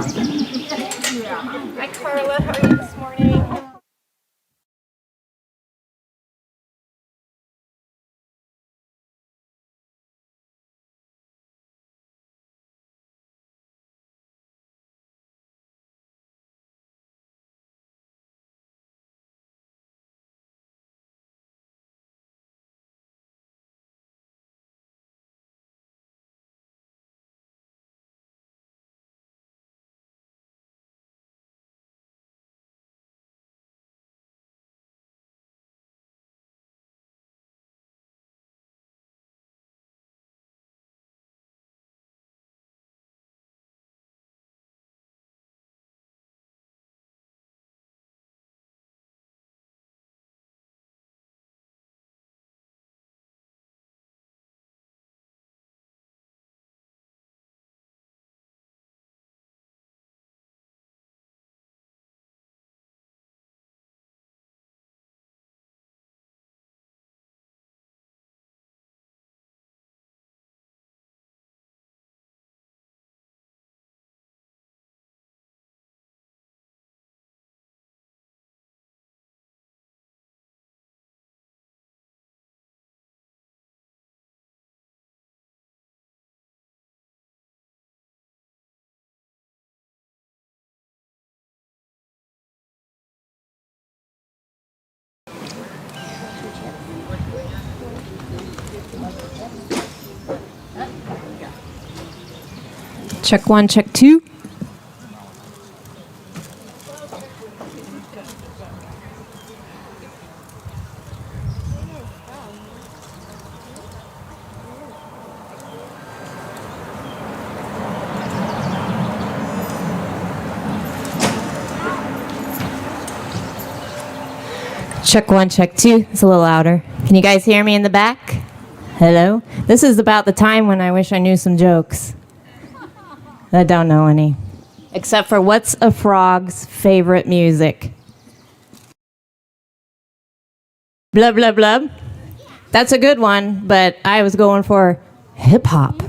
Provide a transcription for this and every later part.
Hi, Carla. How are you this morning? Check one, check two. Check one, check two. It's a little louder. Can you guys hear me in the back? Hello? This is about the time when I wish I knew some jokes. I don't know any. Except for what's a frog's favorite music? Blub, blub, blub. That's a good one, but I was going for hip hop.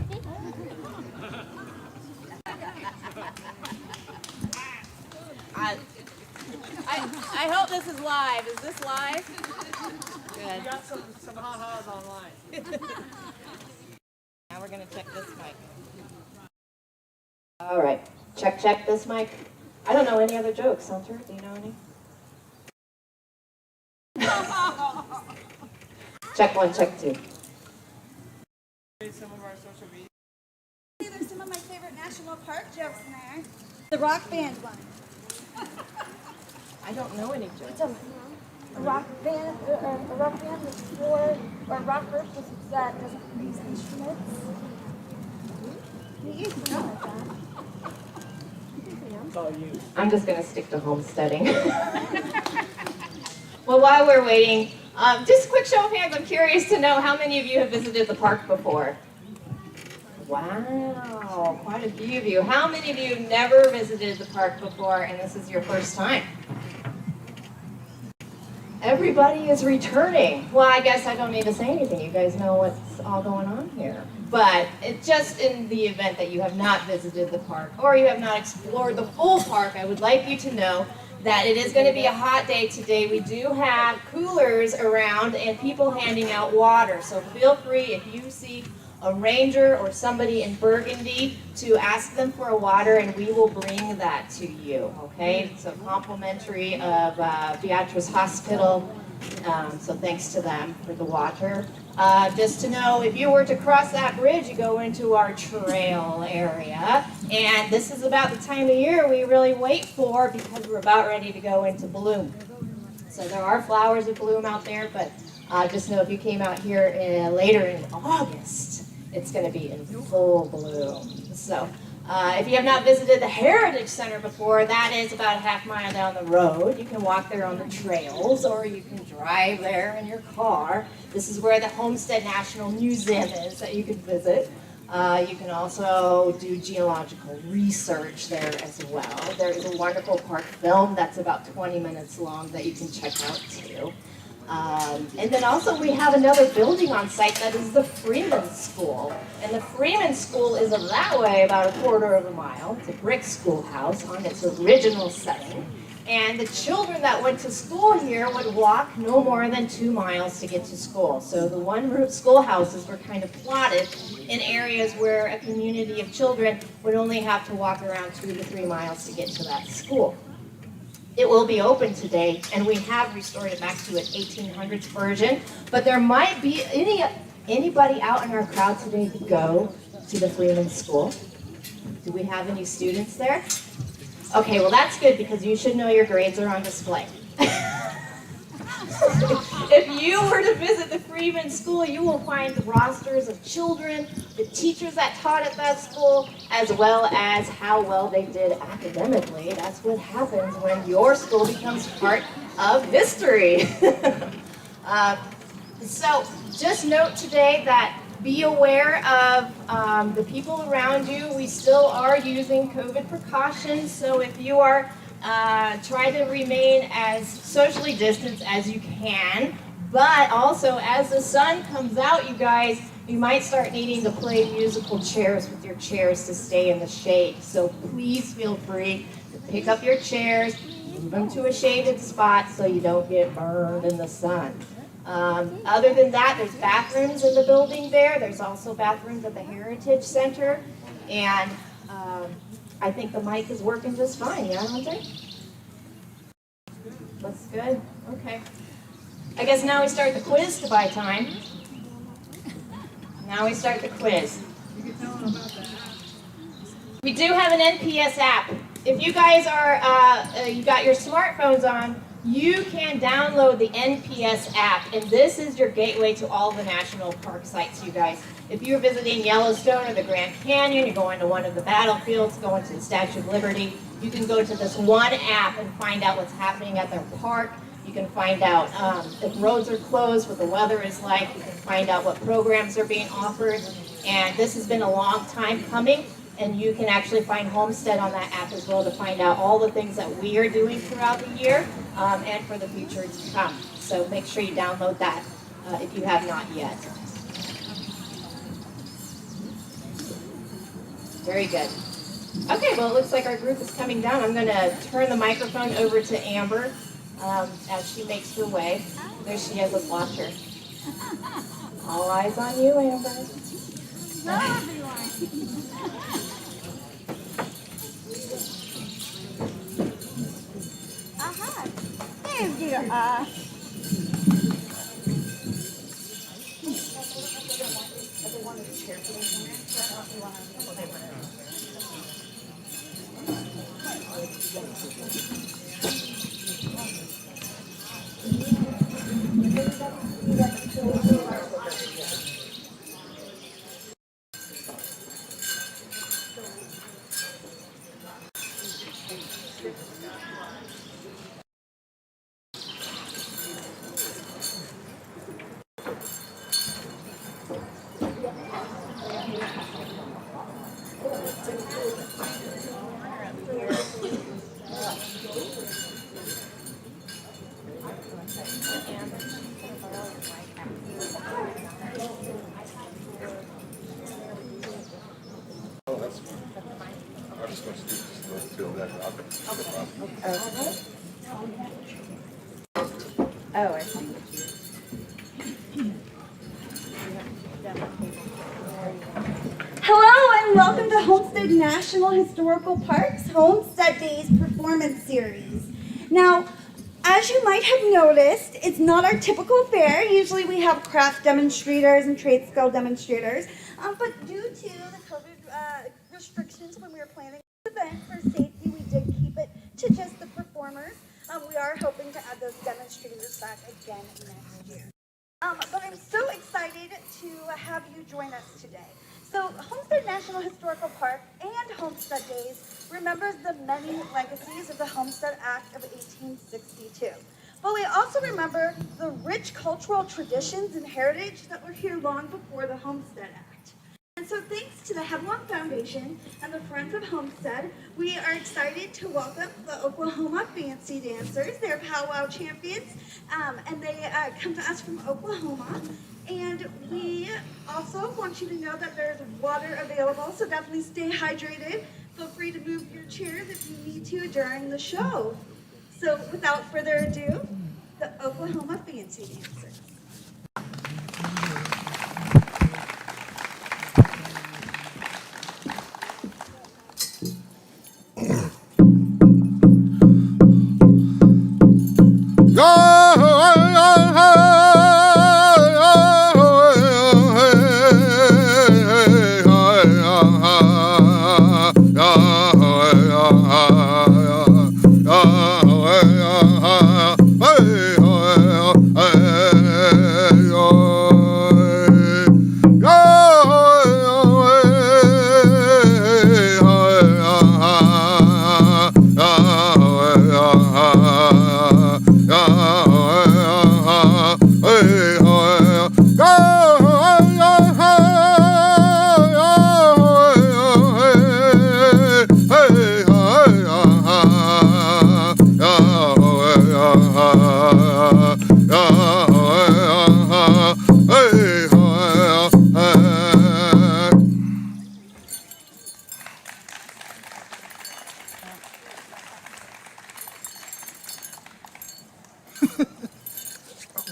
I hope this is live. Is this live? Good. We got some ha-has online. Now we're going to check this mic. All right. Check this mic. I don't know any other jokes, Hunter. Do you know any? Check one, check two. Some of our social media. There's some of my favorite national park jokes in there. The rock band one. I don't know any jokes. A rock band is for, or a rock group that doesn't use instruments. You used to know that. It's all you. I'm just going to stick to homesteading. Well, while we're waiting, just a quick show of hands. I'm curious to know how many of you have visited the park before. Wow, quite a few of you. How many of you never visited the park before and this is your first time? Everybody is returning. Well, I guess I don't need to say anything. You guys know what's all going on here. But just in the event that you have not visited the park or you have not explored the full park, I would like you to know that it is going to be a hot day today. We do have coolers around and people handing out water. So feel free, if you see a ranger or somebody in Burgundy, to ask them for a water and we will bring that to you, okay? It's a complimentary of Beatrice Hospital, so thanks to them for the water. Just to know, if you were to cross that bridge, you go into our trail area, and this is about the time of year we really wait for because we're about ready to go into bloom. So there are flowers that bloom out there, but just know if you came out here later in August, it's going to be in full bloom. So if you have not visited the Heritage Center before, that is about a half mile down the road. You can walk there on the trails or you can drive there in your car. This is where the Homestead National Museum is that you can visit. You can also do geological research there as well. There is a wonderful park film that's about 20 minutes long that you can check out too. And then also we have another building on site that is the Freeman School. And the Freeman School is that way about a quarter of a mile. It's a brick schoolhouse on its original setting. And the children that went to school here would walk no more than 2 miles to get to school. So the one-room schoolhouses were kind of plotted in areas where a community of children would only have to walk around 2 to 3 miles to get to that school. It will be open today, and we have restored it back to an 1800s version. But there might be anybody out in our crowd today to go to the Freeman School. Do we have any students there? Okay, well that's good because you should know your grades are on display. If you were to visit the Freeman School, you will find the rosters of children, the teachers that taught at that school, as well as how well they did academically. That's what happens when your school becomes part of history. So just note today that be aware of the people around you. We still are using COVID precautions, so if you are try to remain as socially distanced as you can, but also as the sun comes out, you guys, you might start needing to play musical chairs with your chairs to stay in the shade. So please feel free to pick up your chairs, move them to a shaded spot so you don't get burned in the sun. Other than that, there's bathrooms in the building there. There's also bathrooms at the Heritage Center. And I think the mic is working just fine, yeah, Hunter? Looks good? Okay. I guess now we start the quiz to buy time. Now we start the quiz. We do have an NPS app. If you guys are, you got your smartphones on, you can download the NPS app, and this is your gateway to all the national park sites, you guys. If you're visiting Yellowstone or the Grand Canyon, you're going to one of the battlefields, going to the Statue of Liberty, you can go to this one app and find out what's happening at their park. You can find out if roads are closed, what the weather is like. You can find out what programs are being offered. And this has been a long time coming. And you can actually find Homestead on that app as well to find out all the things that we are doing throughout the year and for the future to come. So make sure you download that if you have not yet. Very good. Okay, well, it looks like our group is coming down. I'm going to turn the microphone over to Amber as she makes her way. There she is. Let's watch her. All eyes on you, Amber. Hello, everyone. There you are. Oh, I see. Hello and welcome to Homestead National Historical Park's Homestead Days Performance Series. Now, as you might have noticed, it's not our typical fair. Usually we have craft demonstrators and trade skill demonstrators, but due to the COVID restrictions when we were planning the event for safety, we did keep it to just the performers. We are hoping to add those demonstrators back again next year. But I'm so excited to have you join us today. So Homestead National Historical Park and Homestead Days remembers the many legacies of the Homestead Act of 1862. But we also remember the rich cultural traditions and heritage that were here long before the Homestead Act. And so thanks to the Headlong Foundation and the Friends of Homestead, we are excited to welcome the Oklahoma Fancy Dancers. They're powwow champions, and they come to us from Oklahoma. And we also want you to know that there's water available, so definitely stay hydrated. Feel free to move your chairs if you need to during the show. So without further ado, the Oklahoma Fancy Dancers.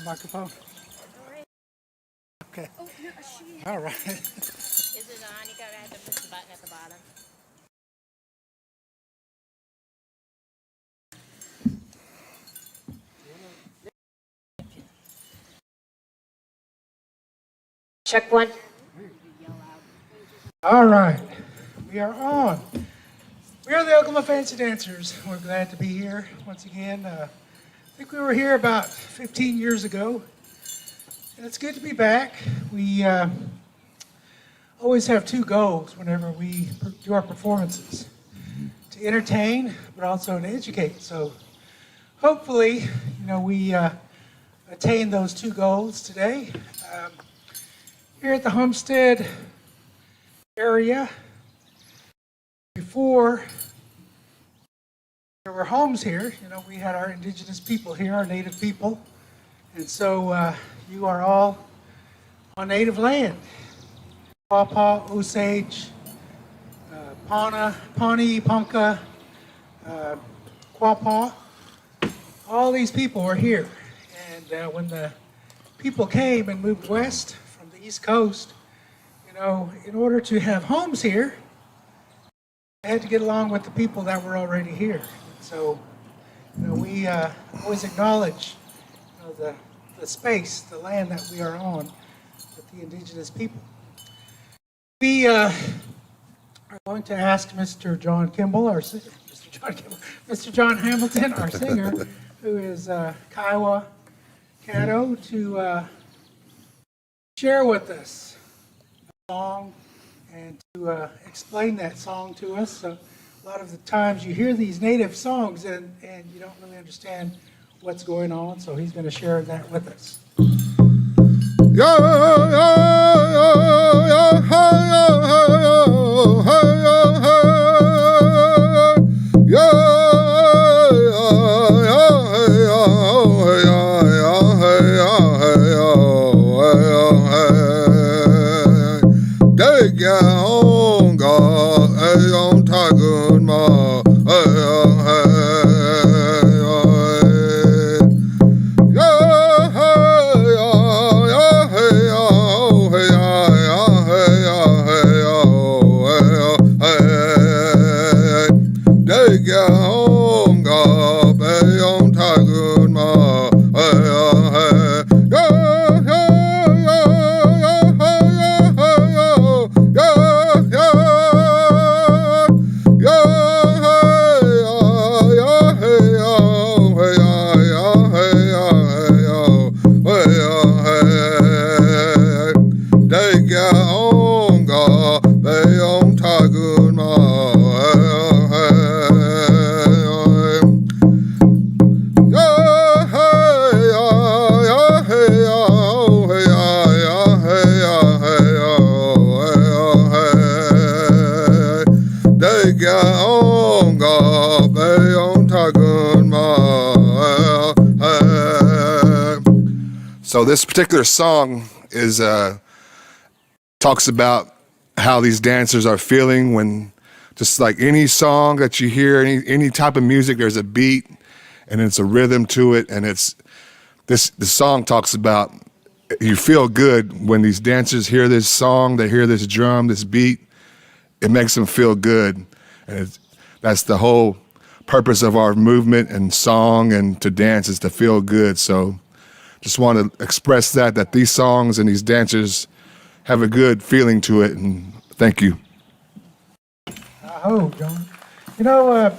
Microphone. Okay. All right. Is it on? You gotta have to push the button at the bottom. Check one. All right. We are on. We are the Oklahoma Fancy Dancers. We're glad to be here once again. I think we were here about 15 years ago. And it's good to be back. We always have two goals whenever we do our performances. To entertain, but also to educate. So hopefully, we attain those two goals today. Here at the Homestead area, before there were homes here, we had our indigenous people here, our native people. And so you are all on native land. Pawpaw, Osage, Pawnee, Ponca, Quapaw, all these people were here. And when the people came and moved west from the East Coast, in order to have homes here, they had to get along with the people that were already here. So, we always acknowledge the space, the land that we are on with the indigenous people. We are going to ask Mr. John Hamilton, our singer, who is Kiowa Caddo, to share with us a song and to explain that song to us. So a lot of the times you hear these native songs and you don't really understand what's going on, so he's going to share that with us. So this particular song is talks about how these dancers are feeling when, just like any song that you hear, any type of music, there's a beat and it's a rhythm to it, and the song talks about you feel good when these dancers hear this song, they hear this drum, this beat, it makes them feel good, and that's the whole purpose of our movement and song and to dance, is to feel good. So just want to express that these songs and these dancers have a good feeling to it, and thank you. Oh, John. You know,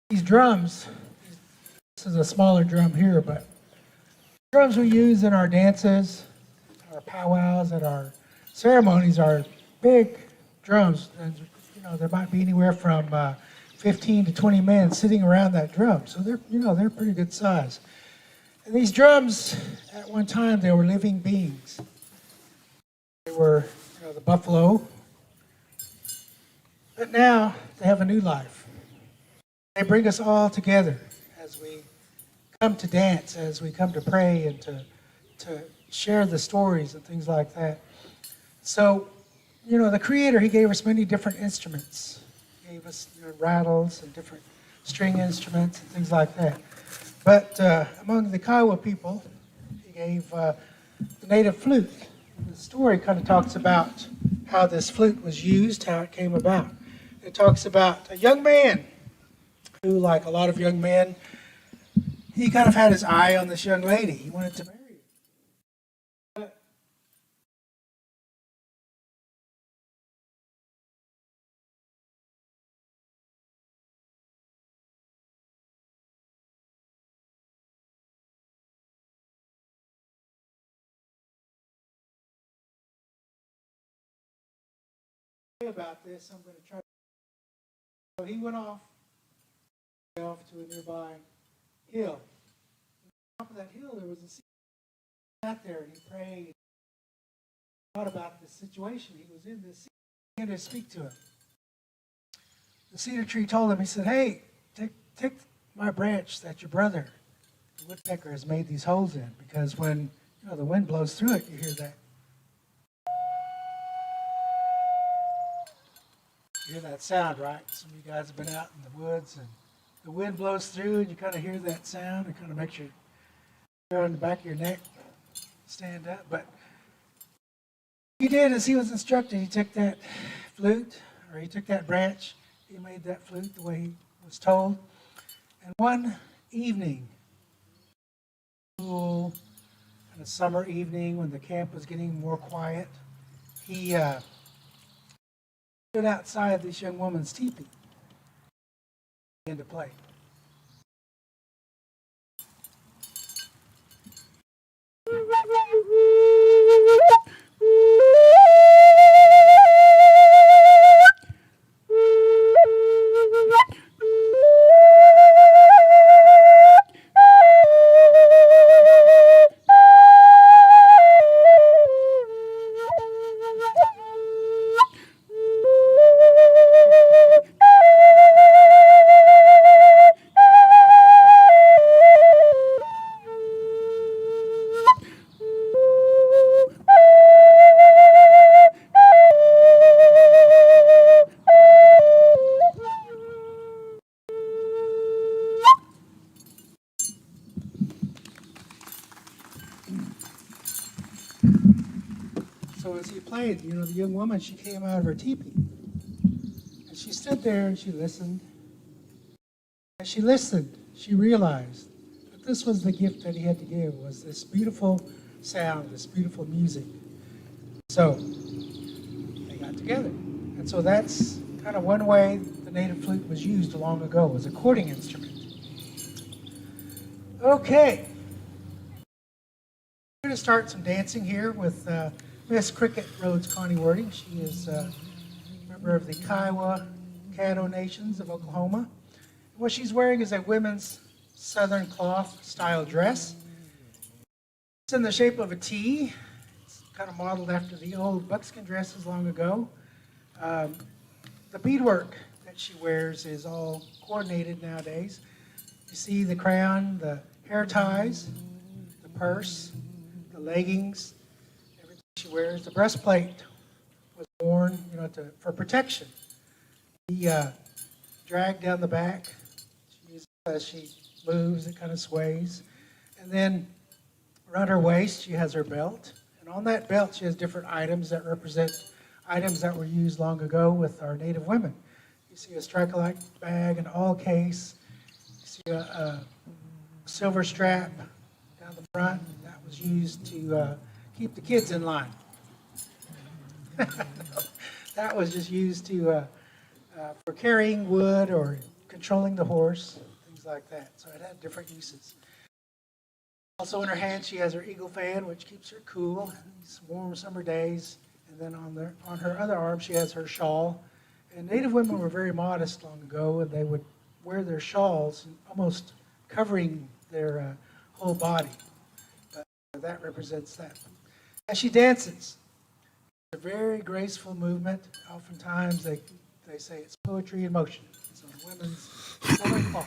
these drums, this is a smaller drum here, but drums we use in our dances, our powwows, at our ceremonies are big drums. And, you know, there might be anywhere from 15 to 20 men sitting around that drum. So they're pretty good size. And these drums, at one time, they were living beings. They were, the buffalo. But now they have a new life. They bring us all together as we come to dance, as we come to pray and to share the stories and things like that. So, the Creator, He gave us many different instruments. He gave us rattles and different string instruments and things like that. But among the Kiowa people, He gave the native flute. The story kind of talks about how this flute was used, how it came about. It talks about a young man who, like a lot of young men, he kind of had his eye on this young lady. He wanted to marry her. About this, I'm going to try. So he went off to a nearby hill. On top of that hill, there was a sea. He sat there and he prayed. Thought about the situation he was in. This sea. He began to speak to him. The cedar tree told him. He said, "Hey, take my branch that your brother, the woodpecker, has made these holes in, because when the wind blows through it, you hear that." You hear that sound, right? Some of you guys have been out in the woods and the wind blows through and you kind of hear that sound. It kind of makes your hair on the back of your neck stand up. But he did as he was instructed. He took that flute, or he took that branch. He made that flute the way he was told. And one evening, cool, and a summer evening when the camp was getting more quiet, he stood outside this young woman's teepee and began to play. So as he played, the young woman, she came out of her teepee. And she stood there and she listened. As she listened, she realized that this was the gift that he had to give, was this beautiful sound, this beautiful music. So they got together. And so that's kind of one way the native flute was used long ago, as a courting instrument. Okay. We're going to start some dancing here with Miss Cricket Rhodes Connie Wording. She is a member of the Kiowa Caddo Nations of Oklahoma. What she's wearing is a women's southern cloth style dress. It's in the shape of a T. It's kind of modeled after the old buckskin dresses long ago. the beadwork that she wears is all coordinated nowadays. You see the crown, the hair ties, the purse, the leggings, everything she wears. The breastplate was worn, for protection. The drag down the back, she uses it as she moves, it kind of sways. And then around her waist, she has her belt. And on that belt, she has different items that represent items that were used long ago with our Native women. You see a Strike-a-Lite bag, an awl case. You see a silver strap down the front that was used to keep the kids in line. That was just used to for carrying wood or controlling the horse, things like that. So it had different uses. Also in her hand, she has her eagle fan, which keeps her cool in these warm summer days. And then on her other arm, she has her shawl. And Native women were very modest long ago, and they would wear their shawls almost covering their whole body. But that represents that. As she dances, it's a very graceful movement. Oftentimes, they say it's poetry in motion. It's a women's call.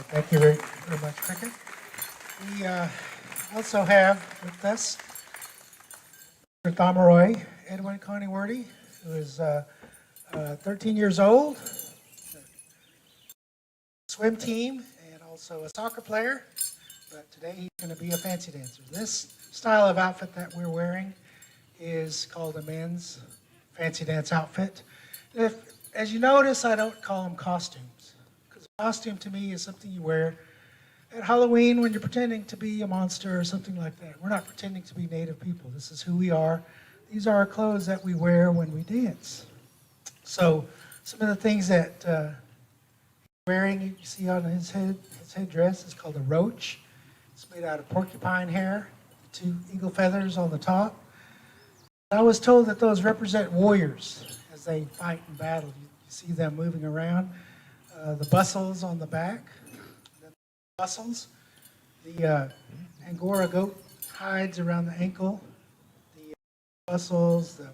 Thank you very much, Cricket. We also have with us Mr. Thomaroy Edwin Coneyworthy, who is 13 years old, swim team, and also a soccer player. But today he's going to be a fancy dancer. This style of outfit that we're wearing is called a men's fancy dance outfit. As you notice, I don't call them costumes. Costume to me is something you wear at Halloween when you're pretending to be a monster or something like that. We're not pretending to be Native people. This is who we are. These are our clothes that we wear when we dance. So some of the things that he's wearing, you see on his headdress, is called a roach. It's made out of porcupine hair, 2 eagle feathers on the top. I was told that those represent warriors as they fight in battle. You see them moving around. The bustles on the back, the Angora goat hides around the ankle, the bustles, the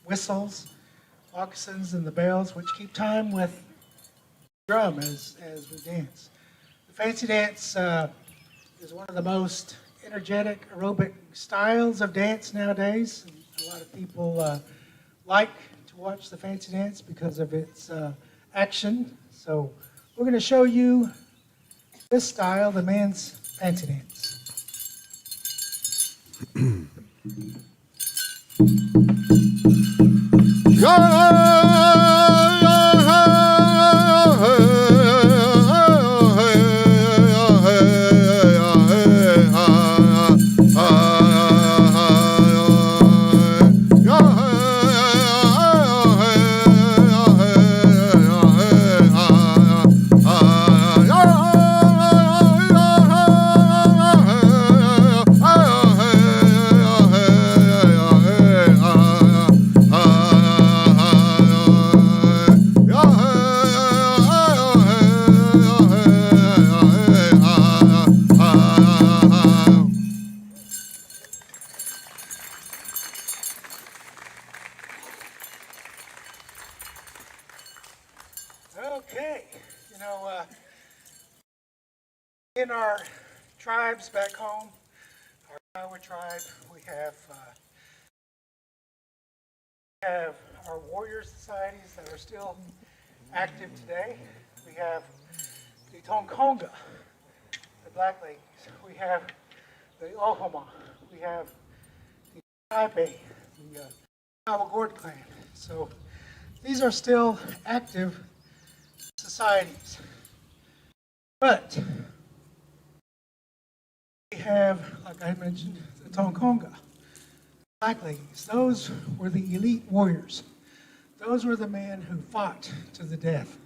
whistles, moccasins, and the bells, which keep time with the drum as we dance. The fancy dance is one of the most energetic aerobic styles of dance nowadays. And a lot of people like to watch the fancy dance because of its action. So we're going to show you this style, the man's fancy dance. Yeah. You know, in our tribes back home, our Iowa tribe, we have our warrior societies that are still active today. We have the Tonkonga, the Black Ladies. We have the Ohoma. We have the Taipei, the Iowa Gord clan. So these are still active societies. But we have, like I mentioned, the Tonkonga, Black Ladies. Those were the elite warriors. Those were the men who fought to the death.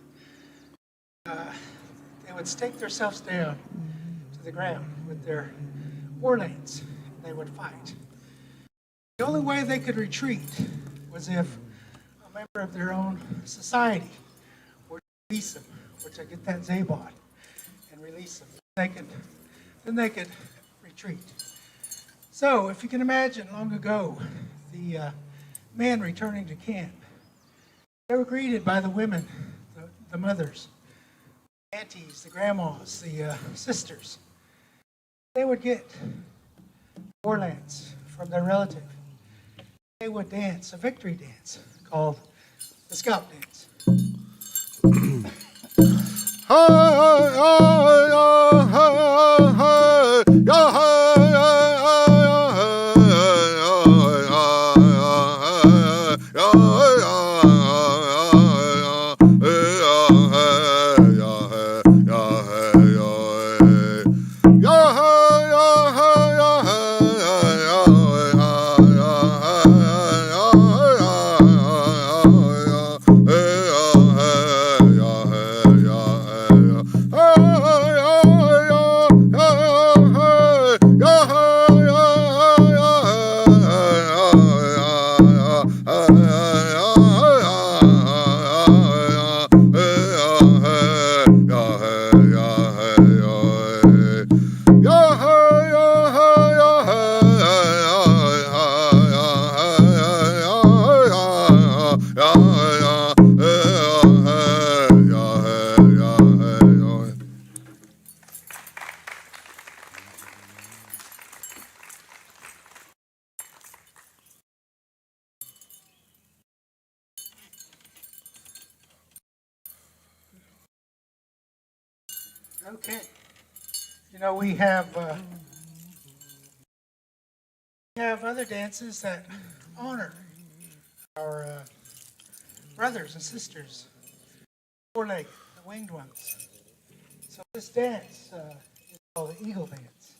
They would stake themselves down to the ground with their war lanes. They would fight. The only way they could retreat was if a member of their own society were to release them, or to get that Zabod and release them. Then they could retreat. So, if you can imagine, long ago, the men returning to camp, they were greeted by the women, the mothers, the aunties, the grandmas, the sisters. They would get war lance from their relative. They would dance a victory dance called the scalp dance. Okay. You know, we have other dances that honor our brothers and sisters, four-legged, the winged ones. So this dance is called the eagle dance.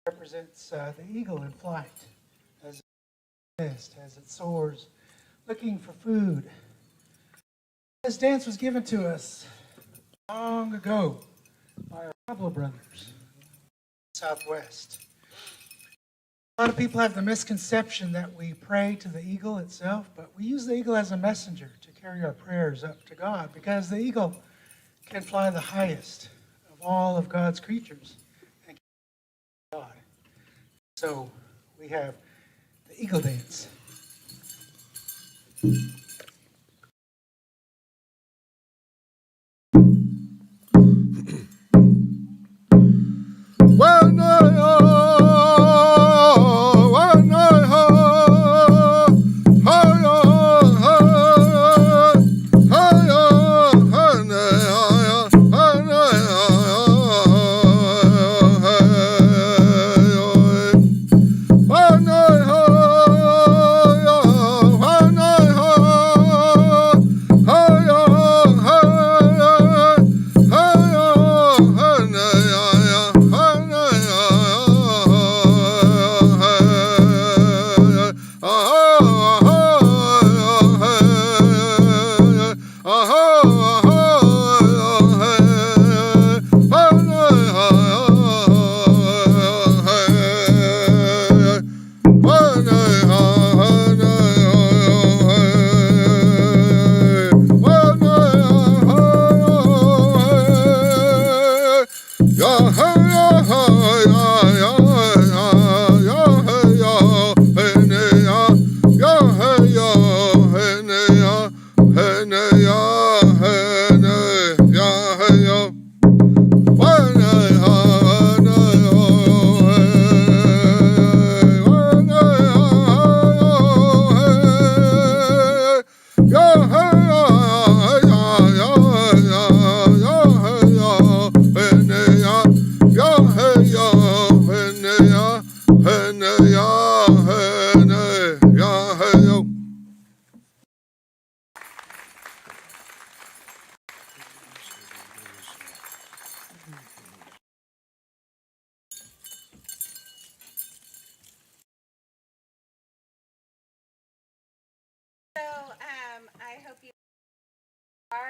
It represents the eagle in flight as it soars, looking for food. This dance was given to us long ago by our Pablo brothers, Southwest. A lot of people have the misconception that we pray to the eagle itself, but we use the eagle as a messenger to carry our prayers up to God, because the eagle can fly the highest of all of God's creatures and God. So we have the eagle dance. Yeah.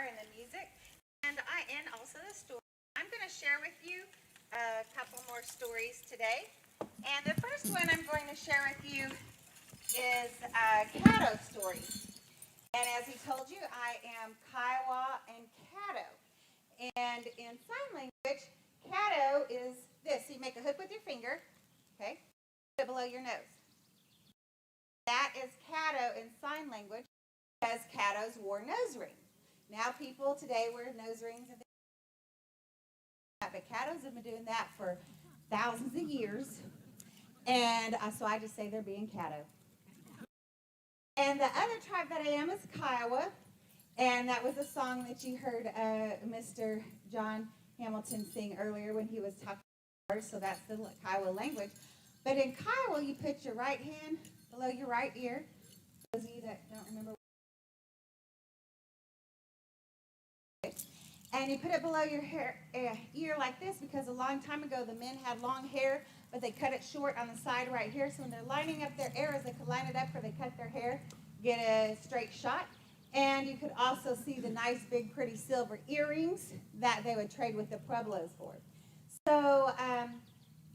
and the music, and also the story. I'm going to share with you a couple more stories today. And the first one I'm going to share with you is a Caddo story. And as he told you, I am Kiowa and Caddo. And in sign language, Caddo is this. So you make a hook with your finger, okay, put it below your nose. That is Caddo in sign language because Caddos wore nose rings. Now people today wear nose rings and things like that, but Caddos have been doing that for thousands of years. And so I just say they're being Caddo. And the other tribe that I am is Kiowa. And that was a song that you heard Mr. John Hamilton sing earlier when he was talking about, so that's the Kiowa language. But in Kiowa, you put your right hand below your right ear. Those of you that don't remember. And you put it below your ear like this because a long time ago the men had long hair, but they cut it short on the side right here. So when they're lining up their arrows, they could line it up where they cut their hair, get a straight shot. And you could also see the nice, big, pretty silver earrings that they would trade with the Pueblos for. So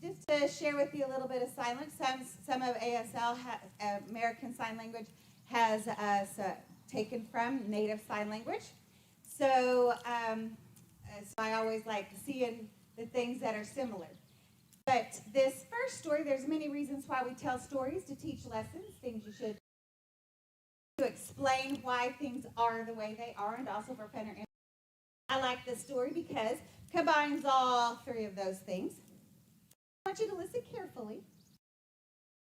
just to share with you a little bit of sign language, some of ASL, American Sign Language, has taken from Native Sign Language. So I always like seeing the things that are similar. But this first story, there's many reasons why we tell stories: to teach lessons, things you should, to explain why things are the way they are, and also for fun or entertainment. I like this story because it combines all three of those things. I want you to listen carefully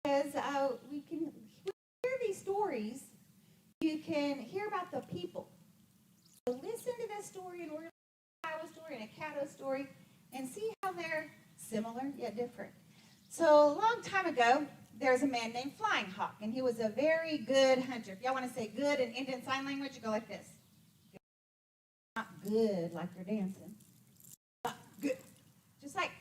because we hear these stories. You can hear about the people. So listen to this story, and we're going to have a Kiowa story and a Caddo story, and see how they're similar yet different. So a long time ago, there's a man named Flying Hawk, and he was a very good hunter. If y'all want to say good in Indian Sign Language, you go like this. Not good like you're dancing. Not good. Just like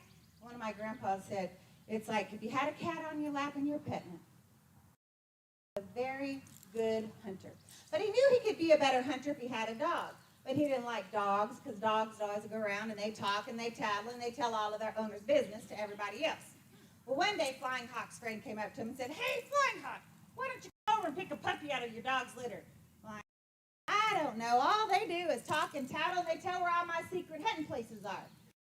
one of my grandpas said, it's like if you had a cat on your lap and you're petting it. A very good hunter. But he knew he could be a better hunter if he had a dog. But he didn't like dogs because dogs always go around and they talk and they tattle and they tell all of their owner's business to everybody else. Well, one day Flying Hawk's friend came up to him and said, "Hey, Flying Hawk, why don't you come over and pick a puppy out of your dog's litter?" Flying, "I don't know. All they do is talk and tattle, and they tell where all my secret hunting places are."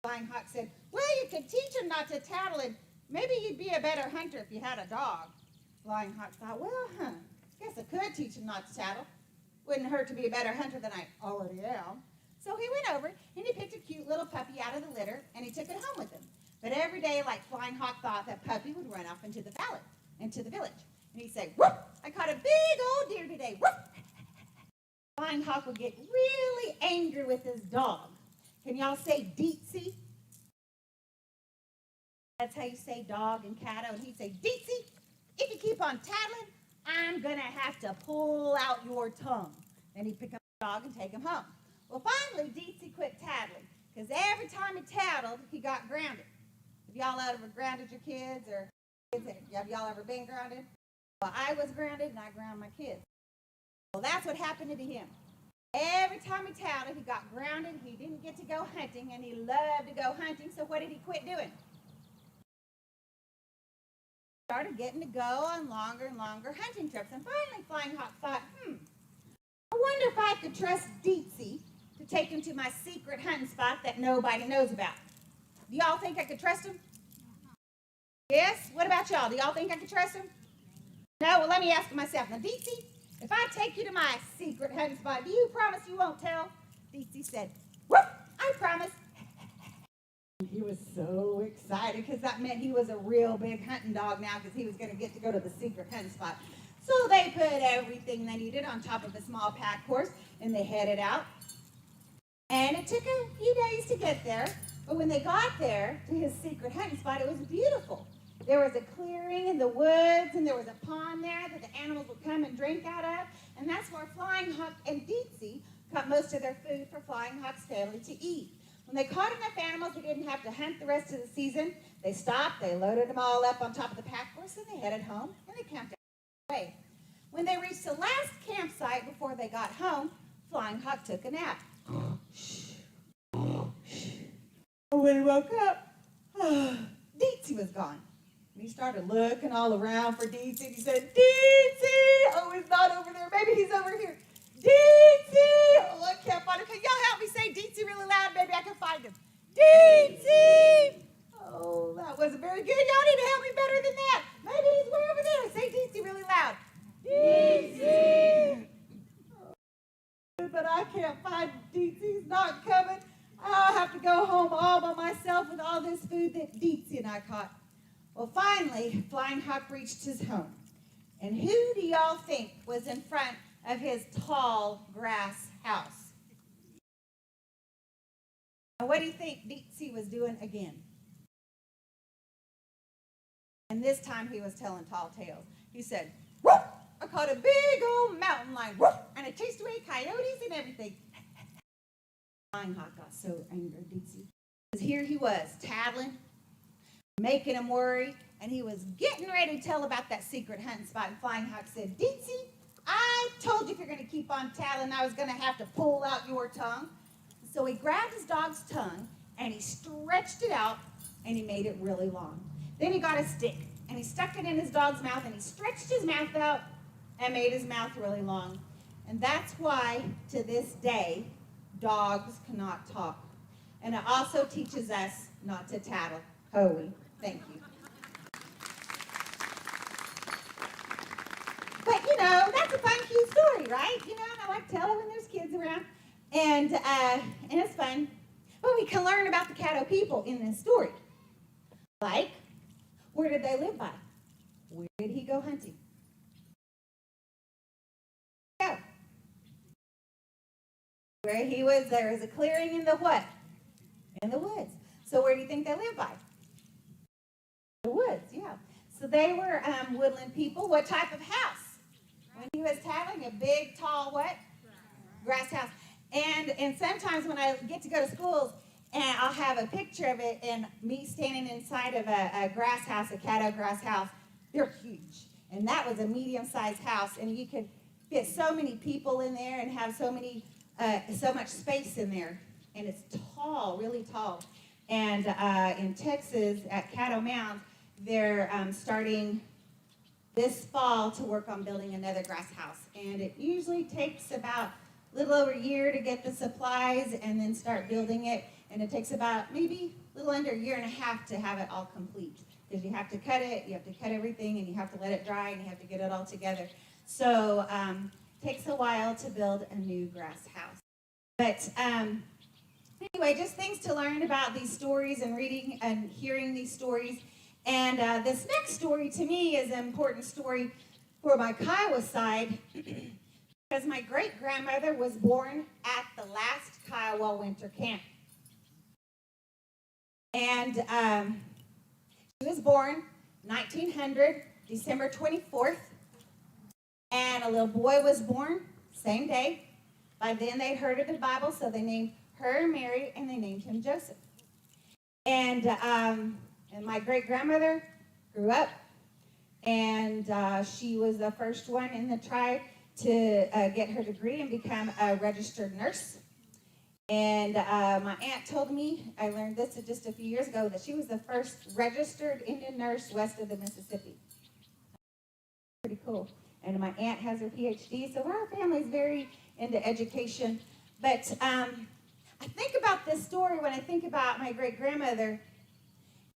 Flying Hawk said, "Well, you could teach him not to tattle, and maybe you'd be a better hunter if you had a dog." Flying Hawk thought, "Well, guess I could teach him not to tattle. Wouldn't hurt to be a better hunter than I already am." So he went over and he picked a cute little puppy out of the litter and he took it home with him. But every day, like Flying Hawk thought, that puppy would run off into the village. And he'd say, "Whoop, I caught a big old deer today. Whoop." Flying Hawk would get really angry with his dog. Can y'all say Deetsy? That's how you say dog in Caddo. And he'd say, "Deetsy, if you keep on tattling, I'm going to have to pull out your tongue." Then he'd pick up the dog and take him home. Well, finally, Deetsy quit tattling because every time he tattled, he got grounded. Have y'all ever grounded your kids, or have y'all ever been grounded? Well, I was grounded and I ground my kids. Well, that's what happened to him. Every time he tattled, he got grounded. He didn't get to go hunting, and he loved to go hunting. So what did he quit doing? Started getting to go on longer and longer hunting trips. And finally, Flying Hawk thought, I wonder if I could trust Deetsy to take him to my secret hunting spot that nobody knows about. Do y'all think I could trust him? Yes? What about y'all? Do y'all think I could trust him? No? Well, let me ask myself. Now, Deetsy, if I take you to my secret hunting spot, do you promise you won't tell? Deetsy said, "Whoop, I promise." He was so excited because that meant he was a real big hunting dog now because he was going to get to go to the secret hunting spot. So they put everything they needed on top of a small pack horse and they headed out. And it took a few days to get there, but when they got there to his secret hunting spot, it was beautiful. There was a clearing in the woods, and there was a pond there that the animals would come and drink out of, and that's where Flying Hawk and Deetsy got most of their food for Flying Hawk's family to eat. When they caught enough animals, they didn't have to hunt the rest of the season. They stopped, they loaded them all up on top of the pack horse, and they headed home, and they camped away. When they reached the last campsite before they got home, Flying Hawk took a nap. When he woke up, Deetsy was gone. And he started looking all around for Deetsy. And he said, Deetsy! Oh, he's not over there. Maybe he's over here. Deetsy! Oh, I can't find him. Can y'all help me say Deetsy really loud? Maybe I can find him. Deetsy! Oh, that wasn't very good. Y'all need to help me better than that. Maybe he's way over there. Say Deetsy really loud. Deetsy! Oh, but I can't find Deetsy. He's not coming. I'll have to go home all by myself with all this food that Deetsy and I caught. Well, finally, Flying Hawk reached his home. And who do y'all think was in front of his tall grass house? And what do you think Deetsy was doing again? And this time he was telling tall tales. He said, "Woof! I caught a big old mountain lion, woof! And it chased away coyotes and everything." Flying Hawk got so angry at Deetsy. Because here he was, tattling, making him worry, and he was getting ready to tell about that secret hunting spot. And Flying Hawk said, "Deetsy, I told you if you're going to keep on tattling, I was going to have to pull out your tongue." So he grabbed his dog's tongue, and he stretched it out, and he made it really long. Then he got a stick, and he stuck it in his dog's mouth, and he stretched his mouth out and made his mouth really long. And that's why, to this day, dogs cannot talk. And it also teaches us not to tattle. Hoey, thank you. But, you know, that's a fun, cute story, right? You know, I like telling when there's kids around. And it's fun. But we can learn about the Caddo people in this story. Like, where did they live by? Where did he go hunting? Go. Where he was, there was a clearing in the what? In the woods. So where do you think they lived by? The woods, yeah. So they were woodland people. What type of house? When he was tattling, a big, tall what? Grass house. And sometimes when I get to go to schools, and I'll have a picture of it, and me standing inside of a grass house, a Caddo grass house, they're huge. And that was a medium-sized house, and you could fit so many people in there and have so much space in there. And it's tall, really tall. And in Texas, at Caddo Mound, they're starting this fall to work on building another grass house. And it usually takes about a little over a year to get the supplies and then start building it. And it takes about maybe a little under a year and a half to have it all complete. Because you have to cut it, you have to cut everything, and you have to let it dry, and you have to get it all together. So it takes a while to build a new grass house. But anyway, just things to learn about these stories and reading and hearing these stories. And this next story to me is an important story for my Kiowa side because my great-grandmother was born at the last Kiowa winter camp. And she was born 1900, December 24th. And a little boy was born, same day. By then they'd heard of the Bible, so they named her Mary, and they named him Joseph. And my great-grandmother grew up, and she was the first one in the tribe to get her degree and become a registered nurse. And my aunt told me, I learned this just a few years ago, that she was the first registered Indian nurse west of the Mississippi. Pretty cool. And my aunt has her PhD, so our family is very into education. But I think about this story when I think about my great-grandmother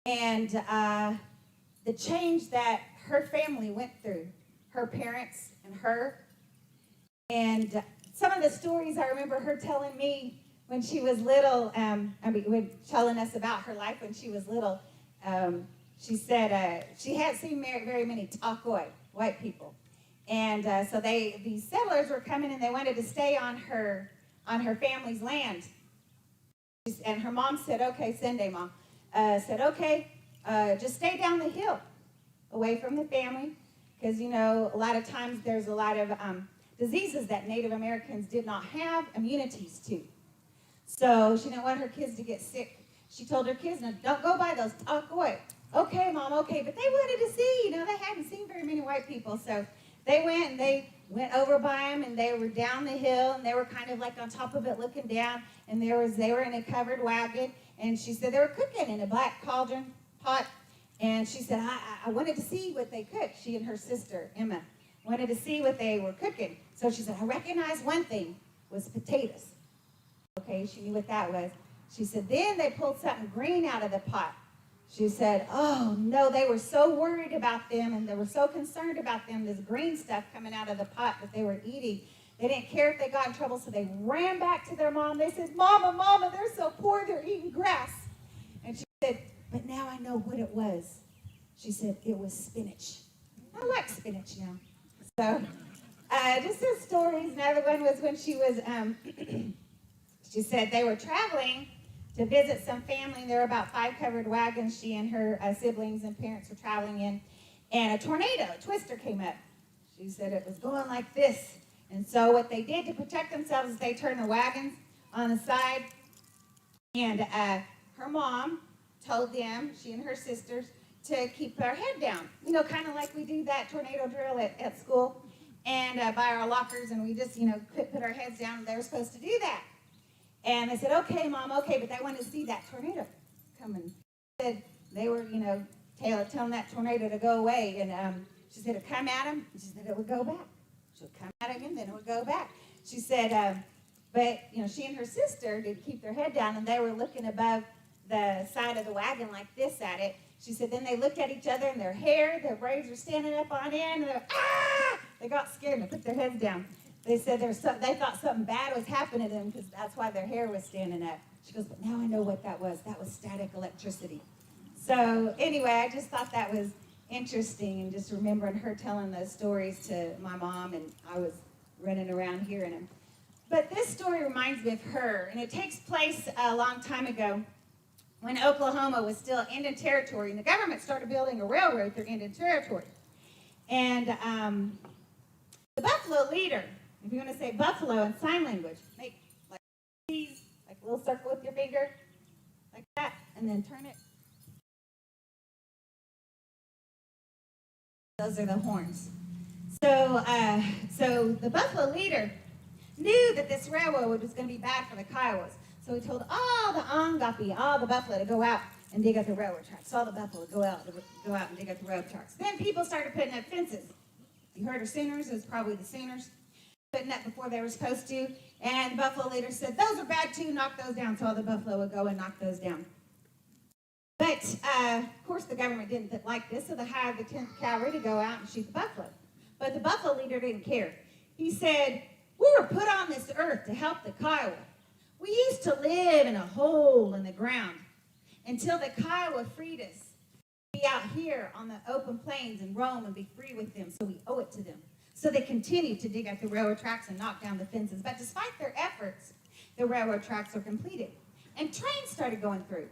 and the change that her family went through, her parents and her. And some of the stories I remember her telling me when she was little, telling us about her life when she was little. She said she hadn't seen very many Takoi, white people. And so these settlers were coming and they wanted to stay on her family's land. And her mom said, okay, Sunday mom, said, okay, just stay down the hill away from the family. Because, you know, a lot of times there's a lot of diseases that Native Americans did not have immunities to. So she didn't want her kids to get sick. She told her kids, no, don't go by those Takoi. Okay, Mom, okay. But they wanted to see, you know, they hadn't seen very many white people. So they went and they went over by them, and they were down the hill, and they were kind of like on top of it looking down, and they were in a covered wagon, and she said they were cooking in a black cauldron pot, and she said, I wanted to see what they cooked. She and her sister, Emma, wanted to see what they were cooking. So she said, I recognized one thing was potatoes. Okay, she knew what that was. She said, then they pulled something green out of the pot. She said, oh no, they were so worried about them, and they were so concerned about them, this green stuff coming out of the pot that they were eating. They didn't care if they got in trouble, so they ran back to their mom. They said, Mama, Mama, they're so poor, they're eating grass. And she said, but now I know what it was. She said, it was spinach. I like spinach now. So, just some stories. Another one was when she was, she said they were traveling to visit some family. There were about 5 covered wagons she and her siblings and parents were traveling in. And a tornado, a twister came up. She said it was going like this. And so what they did to protect themselves is they turned the wagons on the side. And her mom told them, she and her sisters, to keep their head down. You know, kind of like we do that tornado drill at school and by our lockers, and we just, put our heads down. They were supposed to do that. And they said, okay, Mom, okay, but they wanted to see that tornado coming. They were, telling that tornado to go away. And she said, it'd come at them. She said, it would go back. She would come at it again, then it would go back. She said, but, she and her sister did keep their head down, and they were looking above the side of the wagon like this at it. She said, then they looked at each other, and their braids were standing up on end, and they got scared, and they put their heads down. They said they thought something bad was happening to them because that's why their hair was standing up. She goes, but now I know what that was. That was static electricity. So anyway, I just thought that was interesting, and just remembering her telling those stories to my mom, and I was running around hearing them. But this story reminds me of her, and it takes place a long time ago when Oklahoma was still Indian Territory, and the government started building a railroad through Indian Territory. And the buffalo leader, if you want to say buffalo in sign language, make like these, like a little circle with your finger, like that, and then turn it. Those are the horns. So the buffalo leader knew that this railroad was going to be bad for the Kiowas. So he told all the Ongapi, all the buffalo, to go out and dig up the railroad tracks. All the buffalo go out and dig up the railroad tracks. Then people started putting up fences. You heard of Sooners? It was probably the Sooners putting up before they were supposed to. And the buffalo leader said, those are bad too, knock those down. So all the buffalo would go and knock those down. But, of course, the government didn't like this, so they hired the 10th Cavalry to go out and shoot the buffalo. But the buffalo leader didn't care. He said, we were put on this earth to help the Kiowa. We used to live in a hole in the ground until the Kiowa freed us. Be out here on the open plains and roam and be free with them, so we owe it to them. So they continued to dig up the railroad tracks and knock down the fences. But despite their efforts, the railroad tracks were completed. And trains started going through.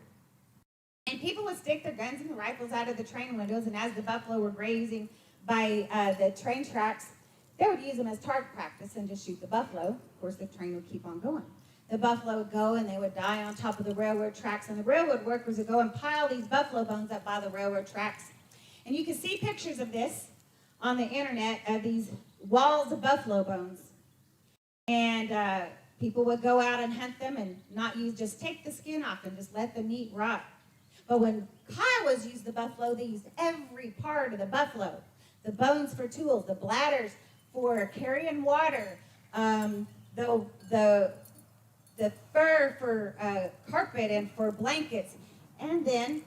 And people would stick their guns and the rifles out of the train windows, and as the buffalo were grazing by the train tracks, they would use them as target practice and just shoot the buffalo. Of course, the train would keep on going. The buffalo would go and they would die on top of the railroad tracks, and the railroad workers would go and pile these buffalo bones up by the railroad tracks. And you can see pictures of this on the internet of these walls of buffalo bones. And people would go out and hunt them and not just take the skin off and just let the meat rot. But when Kiowas used the buffalo, they used every part of the buffalo. The bones for tools, the bladders for carrying water, the fur for carpet and for blankets, and then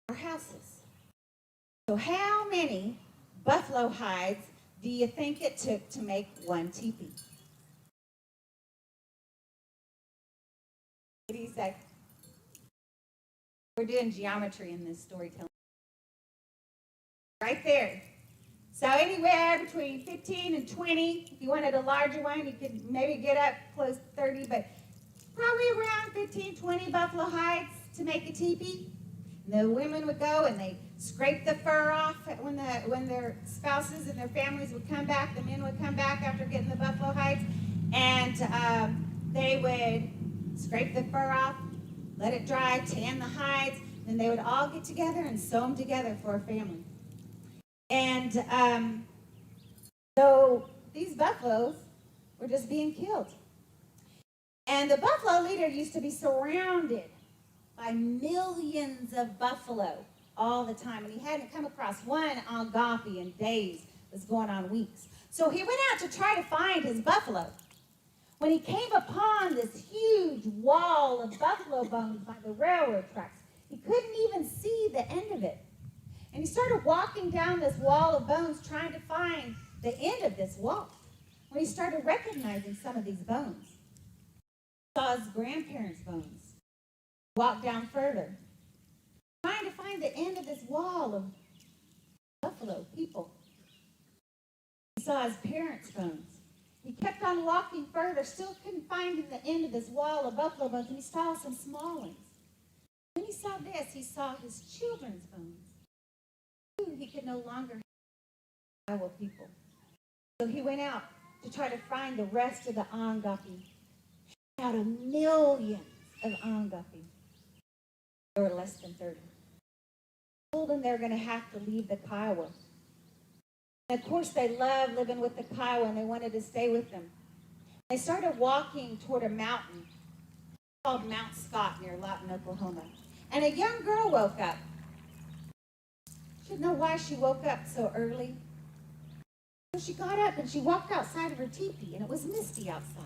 our houses. So how many buffalo hides do you think it took to make one teepee? What do you say? We're doing geometry in this storytelling. Right there. So anywhere between 15 and 20. If you wanted a larger one, you could maybe get up close to 30, but probably around 15, 20 buffalo hides to make a teepee. And the women would go and they scrape the fur off when their spouses and their families would come back. The men would come back after getting the buffalo hides, and they would scrape the fur off, let it dry, tan the hides, then they would all get together and sew them together for a family. And So these buffaloes were just being killed. And the buffalo leader used to be surrounded by millions of buffalo all the time. And he hadn't come across one Angapi in days. It was going on weeks. So he went out to try to find his buffalo. When he came upon this huge wall of buffalo bones by the railroad tracks, he couldn't even see the end of it. And he started walking down this wall of bones trying to find the end of this wall. When he started recognizing some of these bones, he saw his grandparents' bones. Walked down further, trying to find the end of this wall of buffalo people. He saw his parents' bones. He kept on walking further, still couldn't find the end of this wall of buffalo bones, and he saw some small ones. When he saw this, he saw his children's bones. He could no longer have Iowa people. So he went out to try to find the rest of the Angapi. Out of millions of Angapi, there were less than 30. He told them they're going to have to leave the Kiowa. And of course, they loved living with the Kiowa, and they wanted to stay with them. They started walking toward a mountain called Mount Scott near Lawton, Oklahoma. And a young girl woke up. She didn't know why she woke up so early. So she got up and she walked outside of her teepee, and it was misty outside.